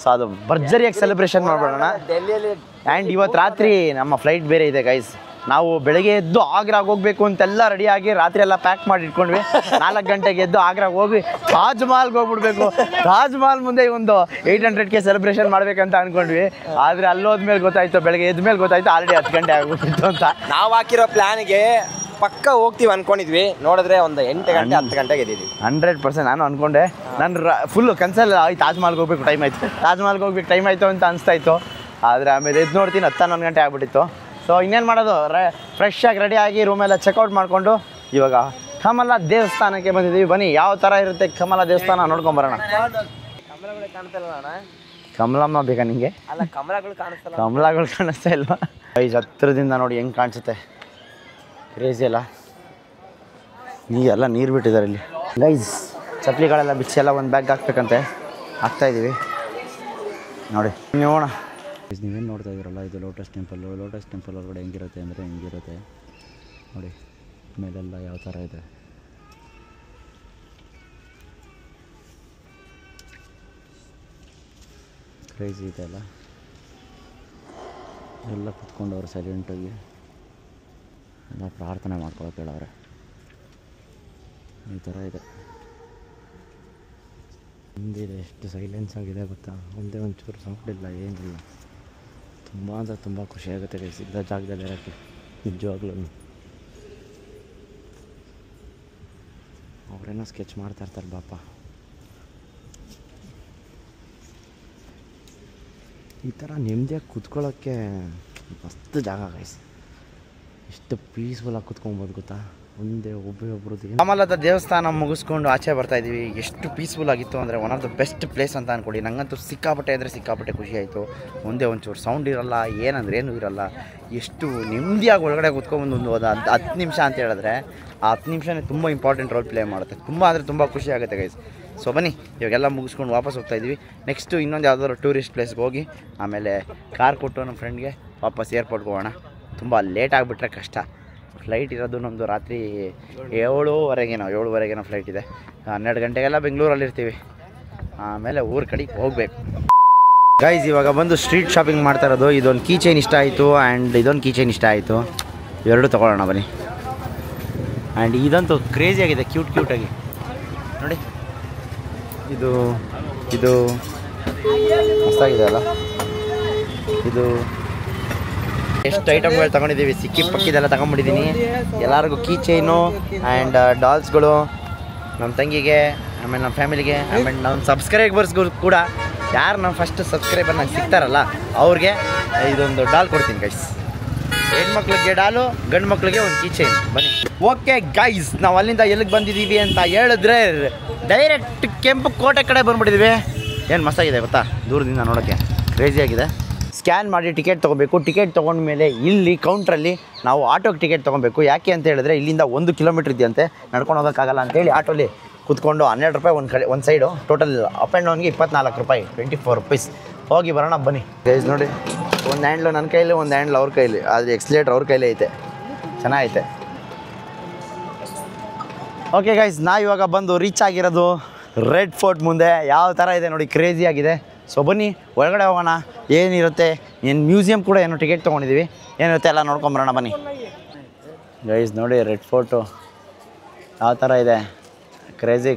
ಸೊ ಅದು ಭರ್ಜರಿಯಾಗಿ ಸೆಲೆಬ್ರೇಷನ್ ಮಾಡ್ಬಿಡೋಣ. ಡೆಲ್ಲಿಯಲ್ಲಿ ಆ್ಯಂಡ್ ಇವತ್ತು ರಾತ್ರಿ ನಮ್ಮ ಫ್ಲೈಟ್ ಬೇರೆ ಇದೆ ಗೈಸ್. ನಾವು ಬೆಳಗ್ಗೆ ಎದ್ದು ಆಗ್ರಾಗೆ ಹೋಗ್ಬೇಕು ಅಂತೆಲ್ಲ ರೆಡಿಯಾಗಿ ರಾತ್ರಿ ಎಲ್ಲ ಪ್ಯಾಕ್ ಮಾಡಿ ಇಟ್ಕೊಂಡ್ವಿ. 4 ಗಂಟೆಗೆ ಎದ್ದು ಆಗ್ರಾಗೆ ಹೋಗಿ ತಾಜ್ ಮಹಲ್ಗೆ ಹೋಗ್ಬಿಡ್ಬೇಕು. ತಾಜ್ ಮಹಲ್ ಮುಂದೆ ಒಂದು 800K ಸೆಲೆಬ್ರೇಷನ್ ಮಾಡ್ಬೇಕಂತ ಅಂದ್ಕೊಂಡ್ವಿ. ಆದರೆ ಅಲ್ಲೋದ್ಮೇಲೆ ಗೊತ್ತಾಯ್ತು, ಬೆಳಗ್ಗೆ ಎದ್ದ ಮೇಲೆ ಗೊತ್ತಾಯ್ತು ಆಲ್ರೆಡಿ 10 ಗಂಟೆ ಆಗ್ಬಿಟ್ಟಿತ್ತು ಅಂತ. ನಾವು ಹಾಕಿರೋ ಪ್ಲ್ಯಾನ್ಗೆ ಪಕ್ಕ ಹೋಗ್ತೀವಿ ಅಂದ್ಕೊಂಡಿದ್ವಿ, ನೋಡಿದ್ರೆ ಒಂದು 8 ಗಂಟೆ 10 ಗಂಟೆಗೆ ಎದ್ದಿದ್ವಿ. 100% ನಾನು ಅಂದ್ಕೊಂಡೆ. ನಾನು ಫುಲ್ಲು ಕನ್ಸಲ್ ಆಯ್ತು, ತಾಜ್ ಮಹಲ್ಗೆ ಹೋಗ್ಬೇಕು ಟೈಮ್ ಆಯಿತು ಅಂತ ಅನಿಸ್ತಾಯಿತ್ತು. ಆದರೆ ಆಮೇಲೆ ಎದ್ದು ನೋಡ್ತೀನಿ 10-11 ಗಂಟೆ ಆಗ್ಬಿಟ್ಟಿತ್ತು. ಸೊ ಇನ್ನೇನು ಮಾಡೋದು, ಫ್ರೆಶ್ ಆಗಿ ರೆಡಿಯಾಗಿ ರೂಮೆಲ್ಲ ಚೆಕ್ಔಟ್ ಮಾಡಿಕೊಂಡು ಇವಾಗ ಕಮಲ ದೇವಸ್ಥಾನಕ್ಕೆ ಬಂದಿದ್ದೀವಿ. ಬನ್ನಿ ಯಾವ ಥರ ಇರುತ್ತೆ ಕಮಲ ದೇವಸ್ಥಾನ ನೋಡ್ಕೊಂಬರೋಣ. ಕಮಲಗಳು ಕಾಣ್ತಲ್ಲ ಅಣ್ಣ? ಕಮಲಮ್ಮ ಬೇಕಾ ನಿಮಗೆ? ಅಲ್ಲ, ಕಮಲಗಳು ಕಾಣಿಸ್ತಾ ಇಲ್ವಾ? ಐದು ಹತ್ತಿರದಿಂದ ನೋಡಿ ಹೆಂಗೆ ಕಾಣಿಸುತ್ತೆ. ಕ್ರೇಜಿ ಅಲ್ಲ, ಈಗೆಲ್ಲ ನೀರು ಬಿಟ್ಟಿದ್ದಾರೆ ಇಲ್ಲಿ ಗೈಸ್. ಚಪ್ಪಲಿಗಳೆಲ್ಲ ಬಿಚ್ಚಿ ಎಲ್ಲ ಒಂದು ಬ್ಯಾಗ್ ಹಾಕ್ಬೇಕಂತೆ, ಹಾಕ್ತಾಯಿದ್ದೀವಿ ನೋಡಿ. ನೋಡೋಣ ನೀವೇನು ನೋಡ್ತಾ ಇದ್ದೀರಲ್ಲ, ಇದು ಲೋಟಸ್ ಟೆಂಪಲ್ ಒಳಗಡೆ ಹೆಂಗಿರುತ್ತೆ ಅಂದರೆ ಹಿಂಗಿರುತ್ತೆ ನೋಡಿ. ಮೇಲೆಲ್ಲ ಯಾವ ಥರ ಇದೆ, ಕ್ರೇಜಿ ಇದೆ ಅಲ್ಲ. ಎಲ್ಲ ಕುತ್ಕೊಂಡವ್ರು ಸೈಲೆಂಟಾಗಿ ಎಲ್ಲ ಪ್ರಾರ್ಥನೆ ಮಾಡ್ಕೊಳಕ್ಕೆ ಹೇಳವ್ರೆ. ಈ ಥರ ಇದೆ. ಹಿಂದಿದೆ ಎಷ್ಟು ಸೈಲೆನ್ಸ್ ಆಗಿದೆ ಗೊತ್ತಾ, ಒಂದೇ ಒಂಚೂರು ಸೌಂಡ್ ಇಲ್ಲ, ಏನಿಲ್ಲ. ತುಂಬ ಅಂದರೆ ತುಂಬ ಖುಷಿಯಾಗುತ್ತೆ ಗೈಸ್ ಇದ್ದ ಜಾಗದಲ್ಲಿ ಇರೋಕ್ಕೆ ನಿಜವಾಗ್ಲೂ. ಅವರೇನೋ ಸ್ಕೆಚ್ ಮಾಡ್ತಾಯಿರ್ತಾರೆ ಬಾಪ. ಈ ಥರ ನೆಮ್ಮದಿಯಾಗಿ ಕೂತ್ಕೊಳ್ಳೋಕ್ಕೆ ಮಸ್ತ್ ಜಾಗ ಗೈಸ್. ಎಷ್ಟು ಪೀಸ್ಫುಲ್ಲಾಗಿ ಕೂತ್ಕೊಬೋದು ಗೊತ್ತಾ, ಒಂದೇ ಒಬ್ಬರು. ಕಮಲದ ದೇವಸ್ಥಾನ ಮುಗಿಸ್ಕೊಂಡು ಆಚೆ ಬರ್ತಾಯಿದ್ದೀವಿ. ಎಷ್ಟು ಪೀಸ್ಫುಲ್ ಆಗಿತ್ತು ಅಂದರೆ one of the best place ಅಂತ ಅಂದ್ಕೊಳ್ಳಿ. ನನಗಂತೂ ಸಿಕ್ಕಾಪಟ್ಟೆ ಖುಷಿ ಆಯಿತು. ಒಂದೇ ಒಂಚೂರು ಸೌಂಡ್ ಇರೋಲ್ಲ, ಏನೂ ಇರೋಲ್ಲ. ಎಷ್ಟು ನೆಮ್ಮದಿಯಾಗಿ ಒಳಗಡೆ ಕೂತ್ಕೊಂಡು ಒಂದು 10 ನಿಮಿಷ ಅಂತ ಹೇಳಿದ್ರೆ ಆ 10 ನಿಮಿಷನೇ ತುಂಬ ಇಂಪಾರ್ಟೆಂಟ್ ರೋಲ್ ಪ್ಲೇ ಮಾಡುತ್ತೆ. ತುಂಬ ಅಂದರೆ ತುಂಬ ಖುಷಿ ಆಗುತ್ತೆ ಗೈಸ್. ಸೊ ಬನ್ನಿ ಇವಾಗೆಲ್ಲ ಮುಗಿಸ್ಕೊಂಡು ವಾಪಸ್ ಹೋಗ್ತಾಯಿದ್ದೀವಿ. ನೆಕ್ಸ್ಟು ಇನ್ನೊಂದು ಯಾವುದಾದ್ರು ಟೂರಿಸ್ಟ್ ಪ್ಲೇಸ್ಗೆ ಹೋಗಿ ಆಮೇಲೆ ಕಾರ್ ಕೊಟ್ಟು ನಮ್ಮ ಫ್ರೆಂಡ್ಗೆ ವಾಪಸ್ ಏರ್ಪೋರ್ಟ್ಗೆ ಹೋಗೋಣ. ತುಂಬ ಲೇಟ್ ಆಗಿಬಿಟ್ರೆ ಕಷ್ಟ. ಫ್ಲೈಟ್ ಇರೋದು ನಮ್ಮದು ರಾತ್ರಿ 7:30 ಫ್ಲೈಟ್ ಇದೆ. 12 ಗಂಟೆಗೆಲ್ಲ ಬೆಂಗಳೂರಲ್ಲಿರ್ತೀವಿ. ಆಮೇಲೆ ಊರ ಕಡೆಗೆ ಹೋಗಬೇಕು ಗೈಸ್. ಇವಾಗ ಬಂದು ಸ್ಟ್ರೀಟ್ ಶಾಪಿಂಗ್ ಮಾಡ್ತಾ ಇರೋದು. ಇದೊಂದು ಕೀ ಚೈನ್ ಇಷ್ಟ ಆಯಿತು ಆ್ಯಂಡ್ ಇದೊಂದು ಕೀ ಚೈನ್ ಇಷ್ಟ ಆಯಿತು. ಇವೆರಡು ತೊಗೊಳ್ಳೋಣ ಬನ್ನಿ. ಆ್ಯಂಡ್ ಇದಂತೂ ಕ್ರೇಜಿಯಾಗಿದೆ, ಕ್ಯೂಟಾಗಿ ನೋಡಿ. ಇದು ಮಸ್ತಾಗಿದೆ ಅಲ್ಲ. ಇದು ಎಷ್ಟು ಐಟಮ್ಗಳು ತೊಗೊಂಡಿದ್ದೀವಿ, ಪಕ್ಕಿದೆಲ್ಲ ತೊಗೊಂಡ್ಬಿಟ್ಟಿದ್ದೀನಿ. ಎಲ್ಲರಿಗೂ ಕೀ ಚೈನು ಆ್ಯಂಡ್ ಡಾಲ್ಸ್ಗಳು, ನಮ್ಮ ತಂಗಿಗೆ, ಆಮೇಲೆ ನಮ್ಮ ಫ್ಯಾಮಿಲಿಗೆ, ಆಮೇಲೆ ನಮ್ಮ ಸಬ್ಸ್ಕ್ರೈಬರ್ಸ್ಗಳು ಕೂಡ. ಯಾರು ನಮ್ಮ ಫಸ್ಟ್ ಸಬ್ಸ್ಕ್ರೈಬರ್ ನಂಗೆ ಸಿಗ್ತಾರಲ್ಲ ಅವ್ರಿಗೆ ಇದೊಂದು ಡಾಲ್ ಕೊಡ್ತೀನಿ ಗೈಸ್. ಹೆಣ್ಮಕ್ಳಿಗೆ ಡಾಲು, ಗಂಡು ಮಕ್ಳಿಗೆ ಒಂದು ಕೀ ಚೈನ್. ಬನ್ನಿ. ಓಕೆ ಗೈಸ್, ನಾವು ಅಲ್ಲಿಂದ ಎಲ್ಲಿಗೆ ಬಂದಿದ್ದೀವಿ ಅಂತ ಹೇಳಿದ್ರೆ ಡೈರೆಕ್ಟ್ ಕೆಂಪು ಕೋಟೆ ಕಡೆ ಬಂದುಬಿಟ್ಟಿದ್ದೀವಿ. ಏನು ಮಸ್ತಾಗಿದೆ ಗೊತ್ತಾ, ದೂರದಿಂದ ನೋಡೋಕ್ಕೆ ಕ್ರೇಜಿಯಾಗಿದೆ. ಸ್ಕ್ಯಾನ್ ಮಾಡಿ ಟಿಕೆಟ್ ತೊಗೋಬೇಕು. ಟಿಕೆಟ್ ತೊಗೊಂಡ್ಮೇಲೆ ಇಲ್ಲಿ ಕೌಂಟ್ರಲ್ಲಿ ನಾವು ಆಟೋಗೆ ಟಿಕೆಟ್ ತೊಗೊಬೇಕು. ಯಾಕೆ ಅಂತ ಹೇಳಿದ್ರೆ ಇಲ್ಲಿಂದ 1 ಕಿಲೋಮೀಟ್ರ್ ಇದೆಯಂತೆ, ನಡ್ಕೊಂಡು ಹೋಗೋಕ್ಕಾಗಲ್ಲ ಅಂತೇಳಿ ಆಟೋಲಿ ಕೂತ್ಕೊಂಡು 12 ರೂಪಾಯಿ ಒಂದು ಕಡೆ ಒಂದು ಸೈಡು, ಟೋಟಲ್ ಅಪ್ ಆ್ಯಂಡ್ ಡೌನ್ಗೆ 24 ರೂಪಾಯಿ, 24 ರುಪೀಸ್. ಹೋಗಿ ಬರೋಣ ಬನ್ನಿ ಗೈಸ್. ನೋಡಿ ಒಂದು ಹ್ಯಾಂಡ್ಲು ನನ್ನ ಕೈಲಿ, ಒಂದು ಹ್ಯಾಂಡ್ಲ್ ಅವ್ರ ಕೈಲಿ, ಆದರೆ ಎಕ್ಸ್ಲೇಟರ್ ಅವ್ರ ಕೈಲೇ ಐತೆ, ಚೆನ್ನಾಗೈತೆ. ಓಕೆ ಗೈಸ್, ನಾವು ಇವಾಗ ಬಂದು ರೀಚ್ ಆಗಿರೋದು ರೆಡ್ ಫೋರ್ಟ್ ಮುಂದೆ. ಯಾವ ಥರ ಇದೆ ನೋಡಿ, ಕ್ರೇಜಿ ಆಗಿದೆ. ಸೊ ಬನ್ನಿ ಒಳಗಡೆ ಹೋಗೋಣ, ಏನಿರುತ್ತೆ, ಏನು ಮ್ಯೂಸಿಯಂ ಕೂಡ ಏನೋ ಟಿಕೆಟ್ ತೊಗೊಂಡಿದ್ದೀವಿ, ಏನಿರುತ್ತೆ ಎಲ್ಲ ನೋಡ್ಕೊಂಬರೋಣ ಬನ್ನಿ ಗೈಸ್. ನೋಡಿ ರೆಡ್ ಫೋರ್ಟು ಯಾವ ಥರ ಇದೆ, ಕ್ರೇಜಿ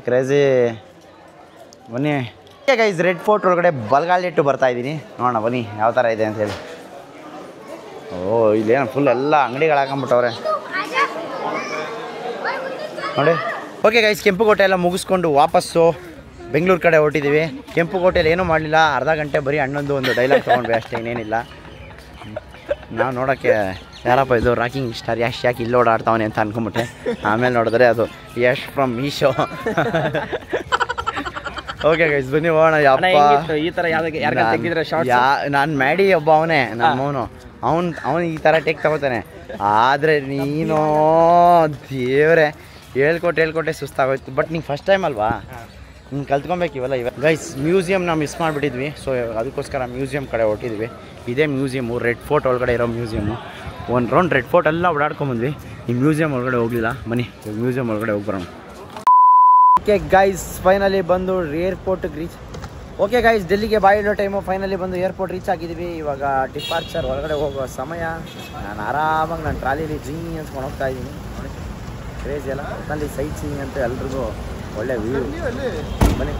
ಬನ್ನಿ ಗೈಸ್. ರೆಡ್ ಫೋರ್ಟ್ ಒಳಗಡೆ ಬಲ್ಗಾಲಿಟ್ಟು ಬರ್ತಾಯಿದ್ದೀನಿ, ನೋಡೋಣ ಬನ್ನಿ ಯಾವ ಥರ ಇದೆ ಅಂಥೇಳಿ. ಇಲ್ಲೇನು ಫುಲ್ ಎಲ್ಲ ಅಂಗಡಿಗಳು ಹಾಕೊಂಬಿಟ್ಟವ್ರೆ ನೋಡಿ. ಓಕೆ ಗೈಸ್, ಕೆಂಪುಕೋಟೆ ಎಲ್ಲ ಮುಗಿಸ್ಕೊಂಡು ವಾಪಸ್ಸು ಬೆಂಗಳೂರು ಕಡೆ ಹೊರಟಿದ್ದೀವಿ. ಕೆಂಪುಕೋಟೆಯಲ್ಲಿ ಏನೂ ಮಾಡಲಿಲ್ಲ, ಅರ್ಧ ಗಂಟೆ ಬರೀ ಅಣ್ಣೊಂದು ಒಂದು ಡೈಲಾಗ್ ತೊಗೊಂಡ್ವಿ ಅಷ್ಟೇ, ಇನ್ನೇನಿಲ್ಲ. ನಾವು ನೋಡೋಕ್ಕೆ ಯಾರಪ್ಪ ಇದು ರಾಕಿಂಗ್ ಸ್ಟಾರ್ ಯಶ್ ಯಾಕೆ ಇಲ್ಲಿ ಓಡಾಡ್ತಾವನೆ ಅಂತ ಅನ್ಕೊಂಬಿಟ್ಟೆ. ಆಮೇಲೆ ನೋಡಿದ್ರೆ ಅದು Yash from Meesho. Okay guys ಬನ್ನಿ ಹೋಗೋಣ. ಈ ಥರ ತೆಗಿದ್ರೆ ನಾನು ಮ್ಯಾಡಿ ಒಬ್ಬ ಅವನೇ ನಮ್ಮವನು, ಅವನು ಈ ಥರ ಟೇಕ್ ತಗೋತಾನೆ. ಆದರೆ ನೀನು ದೇವ್ರೆ ಹೇಳ್ಕೊಟ್ಟೆ ಸುಸ್ತಾಗೋಯ್ತು. ಬಟ್ ನಿಂಗೆ ಫಸ್ಟ್ ಟೈಮ್ ಅಲ್ವಾ, ಹಿಂಗೆ ಕಲ್ತ್ಕೊಬೇಕು ಇವೆಲ್ಲ. ಗೈಸ್ ಮ್ಯೂಸಿಯಮ್ನ ಮಿಸ್ ಮಾಡಿಬಿಟ್ಟಿದ್ವಿ, ಸೊ ಅದಕ್ಕೋಸ್ಕರ ಮ್ಯೂಸಿಯಂ ಕಡೆ ಹೊರಟಿದ್ವಿ. ಇದೇ ಮ್ಯೂಸಿಯಮ್ಮು, ರೆಡ್ ಫೋರ್ಟ್ ಒಳಗಡೆ ಇರೋ ಮ್ಯೂಸಿಯಮ್ಮು. ಒಂದು ರೌಂಡ್ ರೆಡ್ ಫೋರ್ಟ್ ಎಲ್ಲ ಓಡಾಡ್ಕೊಂಬಂದ್ವಿ, ಈ ಮ್ಯೂಸಿಯಂ ಒಳಗಡೆ ಹೋಗಲಿಲ್ಲ. ಬನ್ನಿ ಮ್ಯೂಸಿಯಂ ಒಳಗಡೆ ಹೋಗ್ಬರೋಣ. ಓಕೆ ಗೈಸ್, ಫೈನಲಿ ಬಂದು ಏರ್ಪೋರ್ಟಿಗೆ ರೀಚ್. ಓಕೆ ಗೈಸ್, ಡೆಲ್ಲಿಗೆ ಬಾಯಿಡೋ ಟೈಮು, ಫೈನಲಿ ಬಂದು ಏರ್ಪೋರ್ಟ್ ರೀಚ್ ಆಗಿದ್ದೀವಿ. ಇವಾಗ ಡಿಪಾರ್ಚರ್ ಒಳಗಡೆ ಹೋಗೋ ಸಮಯ. ನಾನು ಆರಾಮಾಗಿ ನಾನು ಟ್ರಾಲಿಲಿ ಜಿಂಗ್ ಅನ್ಸ್ಕೊಂಡು ಹೋಗ್ತಾ ಇದ್ದೀನಿ. ನೋಡಿ ಕ್ರೇಜಿ ಎಲ್ಲ, ಅಲ್ಲಿ ಸೈಟ್ ಸೀಯಿಂಗ್ ಅಂತ ಎಲ್ರಿಗೂ ಒಳ್ಳೆ ವ್ಯೂ. ಬನ್ನಿ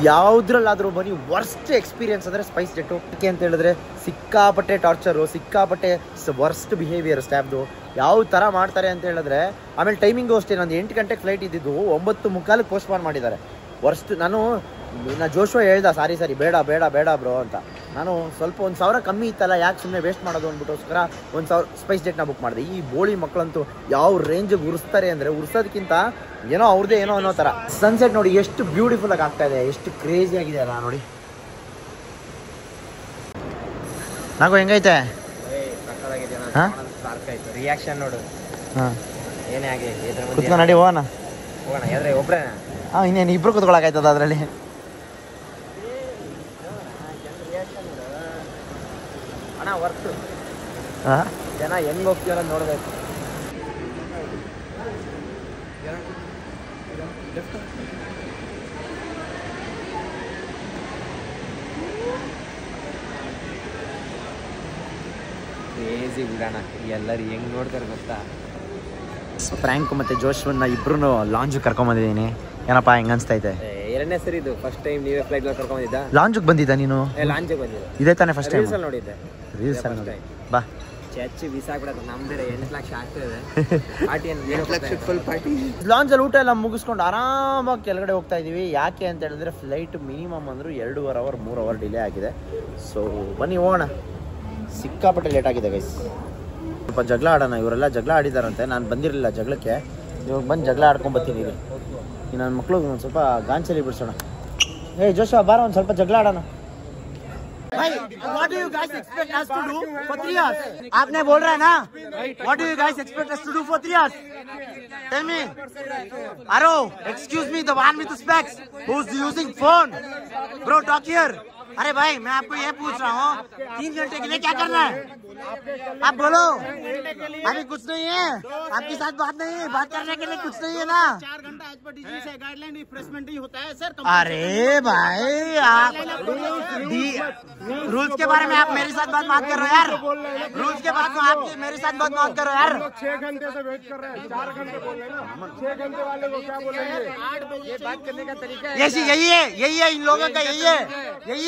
ಯಾವುದ್ರಲ್ಲಾದರೂ ಬನ್ನಿ, ವರ್ಸ್ಟ್ ಎಕ್ಸ್ಪೀರಿಯನ್ಸ್ ಅಂದರೆ ಸ್ಪೈಸ್ ಜೆಟ್ಟು. ಯಾಕೆ ಅಂತ ಹೇಳಿದ್ರೆ ಸಿಕ್ಕಾಪಟ್ಟೆ ಟಾರ್ಚರು, ಸಿಕ್ಕಾಪಟ್ಟೆ ವರ್ಸ್ಟ್ ಬಿಹೇವಿಯರ್ ಸ್ಟಾಫ್ದು. ಯಾವ ಥರ ಮಾಡ್ತಾರೆ ಅಂತ ಹೇಳಿದ್ರೆ, ಆಮೇಲೆ ಟೈಮಿಂಗು ಅಷ್ಟೇ. ನಂದು 8 ಗಂಟೆಗೆ ಫ್ಲೈಟ್ ಇದ್ದಿದ್ದು 9:45 ಪೋಸ್ಟ್ಪೋನ್ ಮಾಡಿದ್ದಾರೆ. ವರ್ಸ್ಟ್. ನಾನು ಜೋಶುವ ಹೇಳ್ದ ಸಾರಿ ಬೇಡ ಬ್ರೋ ಅಂತ. ನಾನು ಸ್ವಲ್ಪ 1,000 ಕಮ್ಮಿ ಇತ್ತಲ್ಲ, ಯಾಕೆ ಸುಮ್ಮನೆ ವೇಸ್ಟ್ ಮಾಡೋದು ಅಂದ್ಬಿಟ್ಟೋಸ್ಕರ 1,000 ಸ್ಪೈಸ್ ಜೆಟ್ನ ಬುಕ್ ಮಾಡಿದೆ. ಈ ಬೋಳಿ ಮಕ್ಕಳಂತೂ ಯಾವ ರೇಂಜಿಗೆ ಉರಿಸ್ತಾರೆ ಅಂದರೆ, ಉರ್ಸೋದಕ್ಕಿಂತ ಏನೋ ಅವ್ರದ್ದೇ ಏನೋ ಅನ್ನೋ ಥರ. ಸನ್ಸೆಟ್ ನೋಡಿ ಎಷ್ಟು ಬ್ಯೂಟಿಫುಲ್ ಆಗಿ ಆಗ್ತಾ ಇದೆ, ಎಷ್ಟು ಕ್ರೇಜಿ ಆಗಿದೆ ಅಲ್ಲ ನೋಡಿ. ನಾಗು ಹೆಂಗೈತೆ ರಿಯಾಕ್ಷನ್ ನೋಡು. ಏನೇ ಆಗಿ ಕುತ್ಕೊಂಡು ನಡಿ ಹೋಗೋಣ. ಒಬ್ಬರೇ ಇನ್ನೇನು ಇಬ್ರು ಕುತ್ಕೊಳಕಾಯ್ತದ ಅದರಲ್ಲಿ. ಅಣ್ಣ ವರ್ಕ್ ಜನ ಹೆಂಗೆ ಹೋಗ್ತೀವಲ್ಲ ನೋಡ್ಬೇಕು. ಕ್ರೇಜಿ ಬಿಡೋಣ, ಎಲ್ಲರೂ ಹೆಂಗೆ ನೋಡ್ತಾರೆ ಗೊತ್ತಾ. ಫ್ರ್ಯಾಂಕ್ ಮತ್ತು ಜೋಶ್ವನ್ನ ಇಬ್ರು ಲಾಂಜಿಗೆ ಕರ್ಕೊಂಬಂದಿದ್ದೀನಿ. ಏನಪ್ಪ ಹೆಂಗೆ ಅನಿಸ್ತೈತೆ? ಎರಡನೇ ಸರಿ ಇದು, ಫಸ್ಟ್ ಟೈಮ್ ನೀವೇ ಫ್ಲೈಟ್ ಕರ್ಕೊಂಡಿದ್ದ. ಲಾಂಜಿಗೆ ಬಂದಿದ್ದ ನೀನು? ಲಾಂಜಿಗೆ ಬಂದಿದ್ದೆ, ಇದೇ ತಾನೇ ಫಸ್ಟ್ ಟೈಮ್ ನೋಡಿದ್ದೆ. ರೀಲ್ಸ್ ನೋಡಿ ಬಾ. ಚಚ್ಚಿ ವೀಸಾ ಬಿಡೋದು ನಮ್ದೇ 8 ಲಕ್ಷ ಆಗ್ತದೆ. Party 8 lakh full party. ಲಾಂಜಲ್ಲಿ ಊಟ ಎಲ್ಲ ಮುಗಿಸ್ಕೊಂಡು ಆರಾಮಾಗಿ ಕೆಳಗಡೆ ಹೋಗ್ತಾ ಇದೀವಿ. ಯಾಕೆ ಅಂತ ಹೇಳಿದ್ರೆ ಫ್ಲೈಟ್ ಮಿನಿಮಮ್ ಅಂದರೂ 2.5 ಅವರ್ 3 ಅವರ್ ಡಿಲೇ ಆಗಿದೆ. ಸೊ ಬನ್ನಿ ಹೋಗೋಣ. ಸಿಕ್ಕಾಪಟ್ಟೆ ಲೇಟ್ ಆಗಿದೆ ಗೈಸ್. ಸ್ವಲ್ಪ ಜಗಳ ಆಡೋಣ. ಇವರೆಲ್ಲ ಜಗಳ ಆಡಿದಾರಂತೆ, ನಾನು ಬಂದಿರಲಿಲ್ಲ ಜಗಳಕ್ಕೆ. ಇವಾಗ ಬಂದು ಜಗಳ ಆಡ್ಕೊಂಬತ್ತೀನಿ. ಇಲ್ಲಿ ನನ್ನ ಮಕ್ಕಳು ಒಂದು ಸ್ವಲ್ಪ ಗಾಂಚಲಿ ಬಿಡಿಸೋಣ. ಜೋಶಾ ಬಾರ ಒಂದು ಸ್ವಲ್ಪ ಜಗಳ ಆಡೋಣ. What do you guys expect us to do for 3 hours? आपने बोल रहा है ना? What do you guys expect us to do for 3 hours? Tell me. Aro, excuse me, the one with the specs who's using phone. Bro, talk here. अरे भाई मैं आपको ये पूछ रहा हूँ, 3 घंटे के लिए क्या करना है? आप बोलो. अभी कुछ नहीं है, आपके साथ बात नहीं है, बात करने के लिए कुछ नहीं है ना. 4 घंटा एज पर डीजी से गाइडलाइन रिफ्रेशमेंट ही होता है सर. अरे भाई आप रूल्स के बारे में आप मेरे साथ बात कर रहे हो यार. रूल्स के बाद आप मेरे साथ बात करो यार. 6 घंटे से वेट कर रहे हैं, 4 घंटे बोल रहे हैं ना. 6 घंटे वाले को क्या बोलेंगे? 8 बजे ये बात करने का तरीका है. यही है इन लोगों का, यही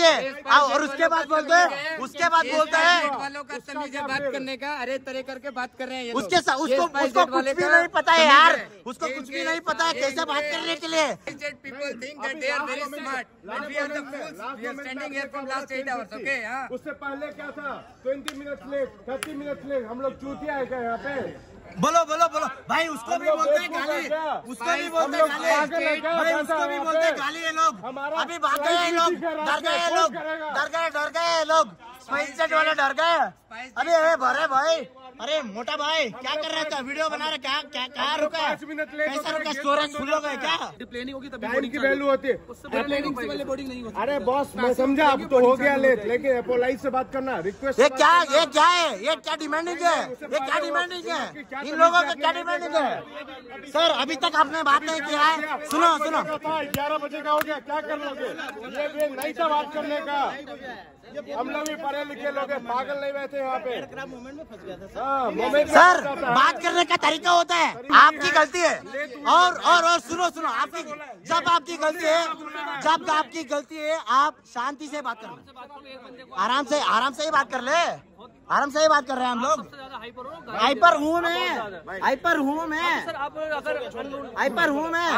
है. और उसके बाद बोलते हैं वालों का तमीज है बात करने का. अरे तरह करके बात कर रहे हैं उसको कुछ भी नहीं पता है यार. उसको कुछ भी नहीं पता है कैसे बात करने के लिए. People think that they are very smart and we are the fools. We are standing here from last 8 hours. Okay, हाँ. उससे पहले क्या था? 20 मिनट लेट, 30 मिनट लेट. हम लोग चूतिया है क्या यहाँ पे? बोलो भाई. उसको भी बोलते हैं गाली, उसको भी बोलते हैं गाली, उसको भी बोलते हैं गाली. ये लोग अभी भाग गए, लोग डर गए लोग. स्पाइस जेट वाले डर गए. अभी भरे भाई अरे मोटा भाई क्या कर रहा था? वीडियो बना रहा? क्या कहाँ रुका? 5 मिनट लेट कैसा रुका? स्टोरेज फुल हो गया क्या? प्लेनिंग होगी तभी टाइम की वैल्यू होती है। प्लेनिंग से पहले बोर्डिंग नहीं होती। अरे बॉस मैं समझा, अब तो हो गया लेट, लेकिन पोलाइट से बात करना, रिक्वेस्ट। ये क्या है? ये क्या डिमांडिंग है? ये क्या डिमांडिंग है? इन लोगों का क्या डिमांडिंग है? सर अभी तक आपने बात नहीं किया है। सुनो 11 बजे का हो गया, क्या कर लोगे? ये नहीं था बात करने का। हम लोग भी पढ़े लिखे लोग हैं, पागल नहीं बैठे यहाँ पे। सर बात करने का तरीका होता है, आपकी गलती है। और सुनो आपकी जब आपकी गलती है आप शांति से बात कर, आराम से ही बात कर ले। आराम से ही बात कर रहे हैं हम लोग। हाइपर हूँ मैं।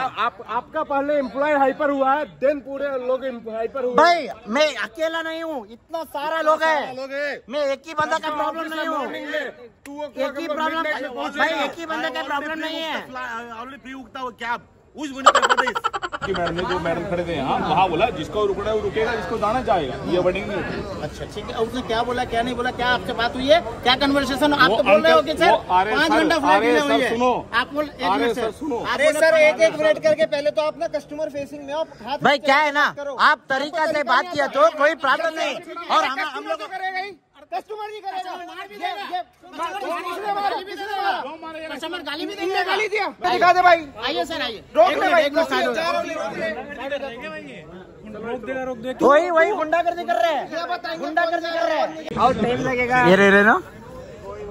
आपका पहले एम्प्लॉय हाइपर हुआ है, देन पूरे लोग हाइपर हुए। भाई मैं अकेला नहीं हूँ, इतना सारा लोग है। मैं एक ही बंदा का प्रॉब्लम नहीं हूँ। एक ही बंदा का प्रॉब्लम नहीं है। ऑलरेडी फ्री उगता हो क्या उस कि मैडम ने जो मैडम खड़े थे यहाँ, वहाँ बोला जिसको रुकना है वो रुकेगा, जिसको जाना जाएगा। ये वर्डिंग नहीं होती। अच्छा ठीक है। उसने क्या बोला क्या नहीं बोला? क्या आपसे बात हुई है? क्या कन्वर्सेशन? आप तो बोल रहे हो कि सर 5 घंटा फ्लाइट डिले हुई है। आप बोल एक मिनट सुनो। अरे सर एक मिनट करके पहले तो आप ना कस्टमर फेसिंग में भाई क्या है ना, आप तरीका से बात किया तो कोई प्रॉब्लम नहीं। और हम लोग कस्टमर नहीं करेगा, कस्टमर गाली भी देंगे। गाली दिया दिखा दे भाई। आइए सर आइए, रोक दे भाई। रोक दे। वही गुंडागर्दी कर रहे हैं। और टाइम लगेगा। ये रे ना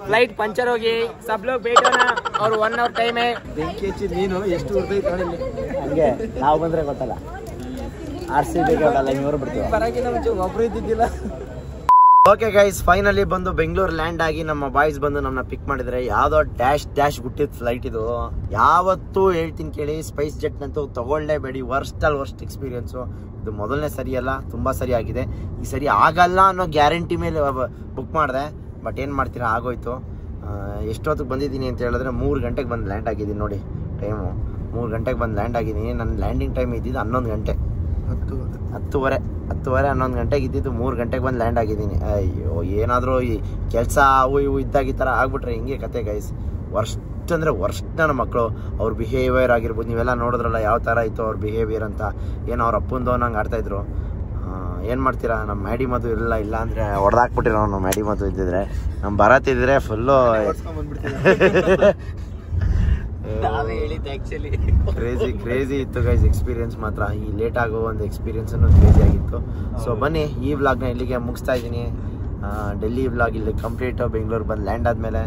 फ्लाइट पंचर होगी, सब लोग वेट होना और 1 hour ಟೈಮ್ है। ಬೆಂಕಿ ಹಚ್ಚಿ ನೀನು ಎಷ್ಟು ಉರ್ದೈತೆ ನೋಡಿ ಹಂಗೆ ನಾವು ಬಂದ್ರೆ ಗೊತ್ತಲ್ಲ RCB ಗೆಲ್ಲ ಇವರು ಬಿಡ್ತೀವಿ ಬರಕಿನ ಮುಂಚೆ ಒಬ್ರು ಇದ್ದಿದ್ದಿಲ್ಲ. ಓಕೆ ಗೈಸ್ ಫೈನಲಿ ಬಂದು ಬೆಂಗಳೂರು ಲ್ಯಾಂಡ್ ಆಗಿ ನಮ್ಮ ಬಾಯ್ಸ್ ಬಂದು ನಮ್ಮನ್ನ ಪಿಕ್ ಮಾಡಿದ್ರೆ ಯಾವ್ದೋ ಡ್ಯಾಶ್ ಗುಟ್ಟಿದ ಫ್ಲೈಟ್ ಇದು. ಯಾವತ್ತೂ ಹೇಳ್ತೀನಿ ಕೇಳಿ, ಸ್ಪೈಸ್ ಜೆಟ್ ಅಂತೂ ತಗೊಳ್ಳೇಬೇಡಿ. ವರ್ಸ್ಟ್ ಎಕ್ಸ್ಪೀರಿಯನ್ಸು ಇದು. ಮೊದಲನೇ ಸರಿ ಅಲ್ಲ, ತುಂಬಾ ಸರಿ ಆಗಿದೆ. ಈ ಸರಿ ಆಗಲ್ಲ ಅನ್ನೋ ಗ್ಯಾರಂಟಿ ಮೇಲೆ ಬುಕ್ ಮಾಡಿದೆ. ಬಟ್ ಏನು ಮಾಡ್ತೀರಾ, ಆಗೋಯ್ತು. ಎಷ್ಟೊತ್ತಿಗೆ ಬಂದಿದ್ದೀನಿ ಅಂತ ಹೇಳಿದ್ರೆ 3 ಗಂಟೆಗೆ ಬಂದು ಲ್ಯಾಂಡ್ ಆಗಿದ್ದೀನಿ. ನೋಡಿ ಟೈಮು 3 ಗಂಟೆಗೆ ಬಂದು ಲ್ಯಾಂಡ್ ಆಗಿದ್ದೀನಿ. ನನ್ನ ಲ್ಯಾಂಡಿಂಗ್ ಟೈಮ್ ಇದ್ದಿದ್ದು 11 ಗಂಟೆ, 10:30 11 ಗಂಟೆಗೆ ಇದ್ದಿದ್ದು. 3 ಗಂಟೆಗೆ ಬಂದು ಲ್ಯಾಂಡ್ ಆಗಿದ್ದೀನಿ. ಅಯ್ಯೋ ಏನಾದರೂ ಈ ಕೆಲಸ ಅವು ಇವು ಇದ್ದಾಗ ಈ ಥರ ಆಗ್ಬಿಟ್ರೆ ಹಿಂಗೆ ಕತೆ ಗೈಸ್. ವರ್ಸ್ಟ್ ಅಂದರೆ ವರ್ಸ್ಟ್ ನನ್ನ ಮಕ್ಕಳು. ಅವ್ರ ಬಿಹೇವಿಯರ್ ಆಗಿರ್ಬೋದು, ನೀವೆಲ್ಲ ನೋಡಿದ್ರಲ್ಲ ಯಾವ ಥರ ಇತ್ತು ಅವ್ರ ಬಿಹೇವಿಯರ್ ಅಂತ. ಏನೋ ಅವ್ರ ಅಪ್ಪಂದು ನಂಗೆ ಆಡ್ತಾಯಿದ್ರು. ಏನು ಮಾಡ್ತೀರಾ, ನಮ್ಮ ಮ್ಯಾಡಿ ಮದು ಇಲ್ಲ ಅಂದರೆ ಹೊಡೆದಾಕ್ಬಿಟ್ಟಿರೋ. ನಮ್ಮ ಮ್ಯಾಡಿ ಮದು ಇದ್ದಿದ್ರೆ, ನಮ್ಮ ಭರತ್ ಇದ್ದಿದ್ರೆ ಫುಲ್ಲು ಕ್ರೇಜಿ ಇತ್ತು ಗೈಸ್. ಎಕ್ಸ್ಪೀರಿಯನ್ಸ್ ಮಾತ್ರ ಈ ಲೇಟ್ ಆಗೋ ಒಂದು ಎಕ್ಸ್ಪೀರಿಯನ್ಸ್ ಕ್ರೇಜಿ ಆಗಿತ್ತು. ಸೊ ಬನ್ನಿ ಈ ವ್ಲಾಗ್ನ ಇಲ್ಲಿಗೆ ಮುಗಿಸ್ತಾ ಇದ್ದೀನಿ. ಡೆಲ್ಲಿ ವ್ಲಾಗ್ ಇಲ್ಲಿ ಕಂಪ್ಲೀಟ್. ಬೆಂಗಳೂರು ಬಂದು ಲ್ಯಾಂಡ್ ಆದಮೇಲೆ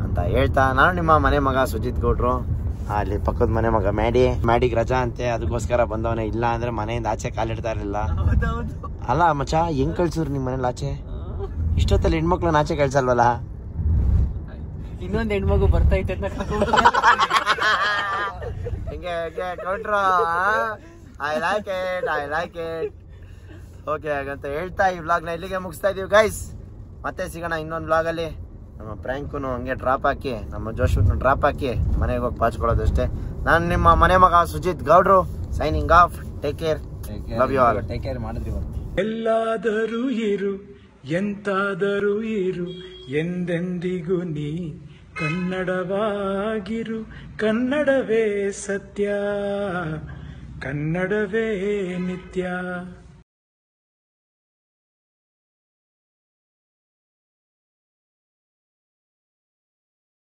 ಅಂತ ಹೇಳ್ತಾ, ನಾನು ನಿಮ್ಮ ಮನೆ ಮಗ ಸುಜಿತ್ ಗೌಡ್ರು. ಅಲ್ಲಿ ಪಕ್ಕದ ಮನೆ ಮಗ ಮ್ಯಾಡಿಗೆ ರಜಾ ಅಂತೆ, ಅದಕ್ಕೋಸ್ಕರ ಬಂದವನೇ. ಇಲ್ಲ ಅಂದ್ರೆ ಮನೆಯಿಂದ ಆಚೆ ಕಾಲಿಡ್ತಾ ಇರಲಿಲ್ಲ. ಅಲ್ಲ ಮಚ್ಚ, ಹೆಂಗ್ ಕಳ್ಸಿದ್ರು ನಿಮ್ಮ ಮನೇಲಿ ಆಚೆ? ಇಷ್ಟೊತ್ತಲ್ಲಿ ಹೆಣ್ಮಕ್ಳನ್ನ ಆಚೆ ಕಳ್ಸಲ್ವಲ್ಲ? ಇನ್ನೊಂದು ಹೆಣ್ಮಗು ಬರ್ತೈತೆ ಹಿಂಗೆ ಕೊಟ್ರು. I like it. ಓಕೆ ಹಾಗಂತ ಹೇಳ್ತಾ ಈ ವ್ಲಾಗ್ನ ಇಲ್ಲಿಗೆ ಮುಗಿಸ್ತಾ ಇದೀವಿ ಗೈಸ್. ಮತ್ತೆ ಸಿಗೋಣ ಇನ್ನೊಂದು ವ್ಲಾಗಲ್ಲಿ. ನಮ್ಮ ಪ್ರ್ಯಾಂಕುನು ಹಂಗೆ ಡ್ರಾಪ್ ಹಾಕಿ, ನಮ್ಮ ಜೋಶನ್ನು ಡ್ರಾಪ್ ಹಾಕಿ ಮನೆಗೆ ಹೋಗಿ ಪಾಚ್ಕೊಳ್ಳೋದಷ್ಟೇ. ನಾನು ನಿಮ್ಮ ಮನೆ ಮಗ ಸುಜಿತ್ ಗೌಡ್ರು signing off. Take care, love you all. Take care ಮಾಡಿದ್ರಿ. ಎಲ್ಲಾದರೂ ಇರು, ಎಂತಾದರೂ ಇರು, ಎಂದೆಂದಿಗೂ ನೀ ಕನ್ನಡವಾಗಿರು. ಕನ್ನಡವೇ ಸತ್ಯ, ಕನ್ನಡವೇ ನಿತ್ಯ.